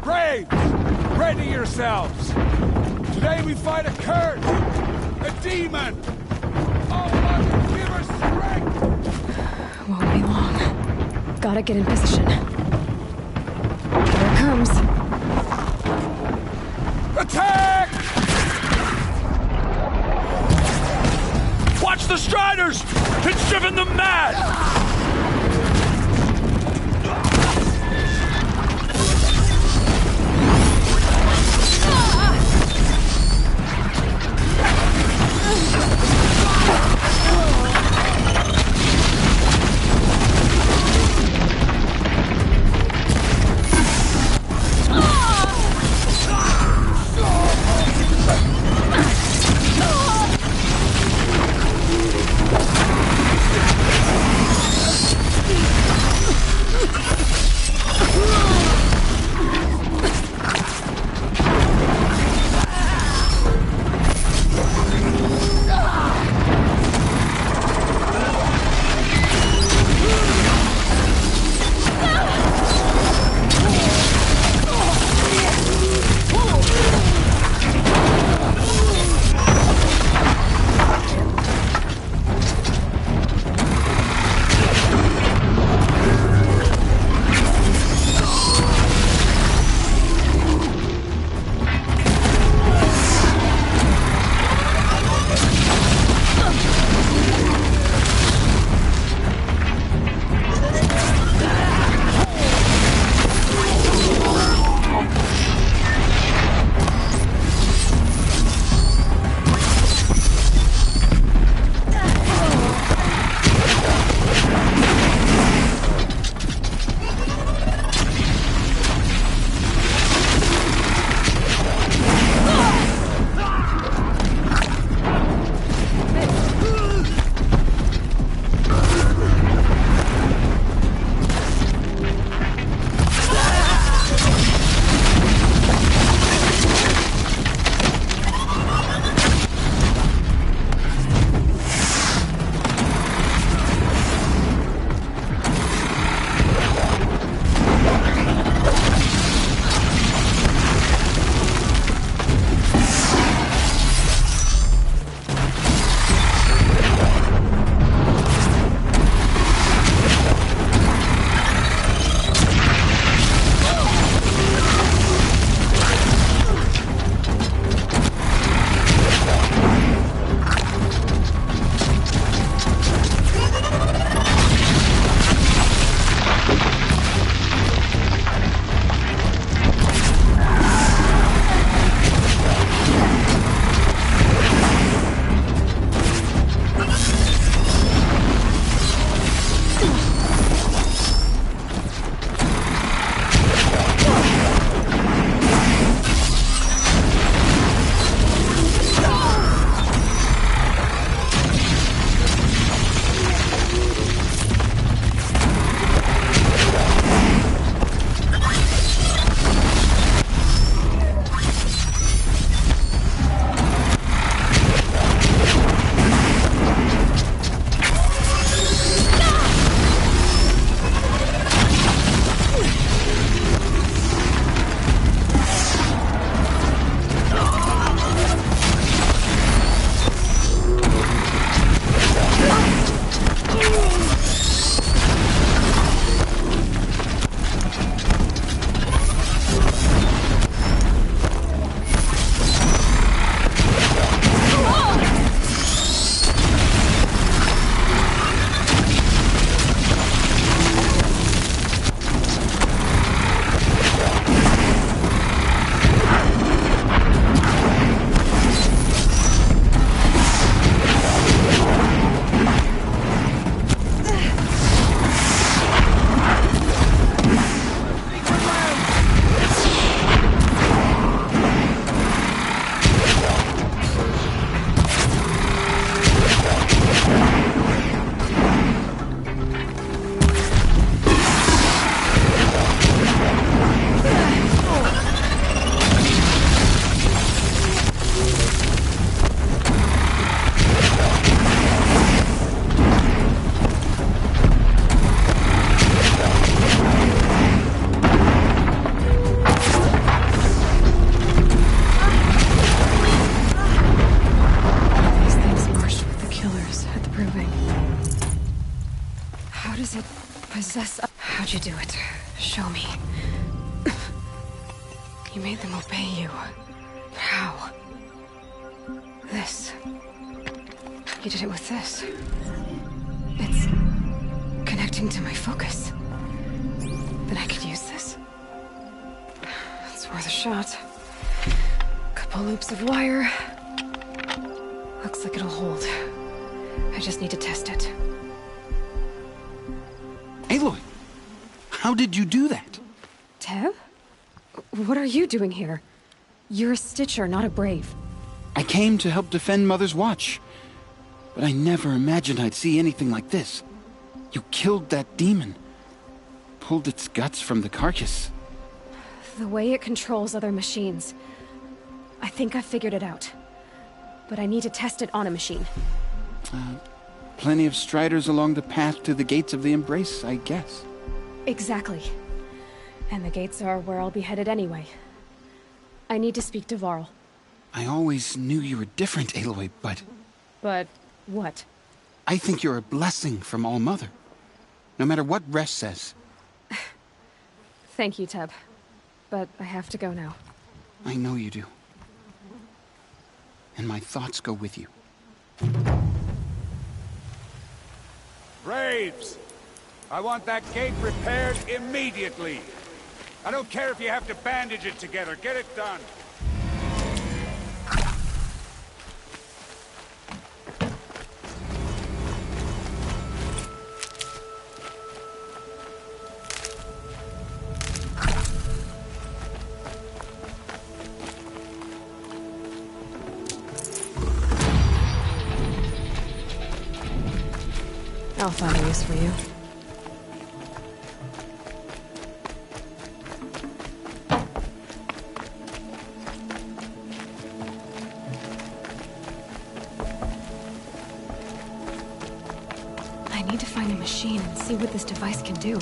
Braves! Ready yourselves! Today we fight a curse! A demon! Oh, Mother, give her strength! Won't be long. Gotta get in position. Here it comes. Attack! Watch the Striders! It's driven them mad! possess... How'd you do it? Show me. You made them obey you. How? This. You did it with this. It's... connecting to my focus. Then I could use this. It's worth a shot. Couple loops of wire. Looks like it'll hold. I just need to test it. Aloy! How did you do that? Teb? What are you doing here? You're a Stitcher, not a Brave. I came to help defend Mother's Watch. But I never imagined I'd see anything like this. You killed that demon. Pulled its guts from the carcass. The way it controls other machines. I think I figured it out. But I need to test it on a machine. Plenty of striders along the path to the gates of the Embrace, I guess. Exactly. And the gates are where I'll be headed anyway. I need to speak to Varl. I always knew you were different, Aloy, but... But what? I think you're a blessing from All-Mother. No matter what Resh says. Thank you, Teb. But I have to go now. I know you do. And my thoughts go with you. Braves! I want that gate repaired immediately. I don't care if you have to bandage it together. Get it done. I'll find a use for you. I need to find a machine and see what this device can do.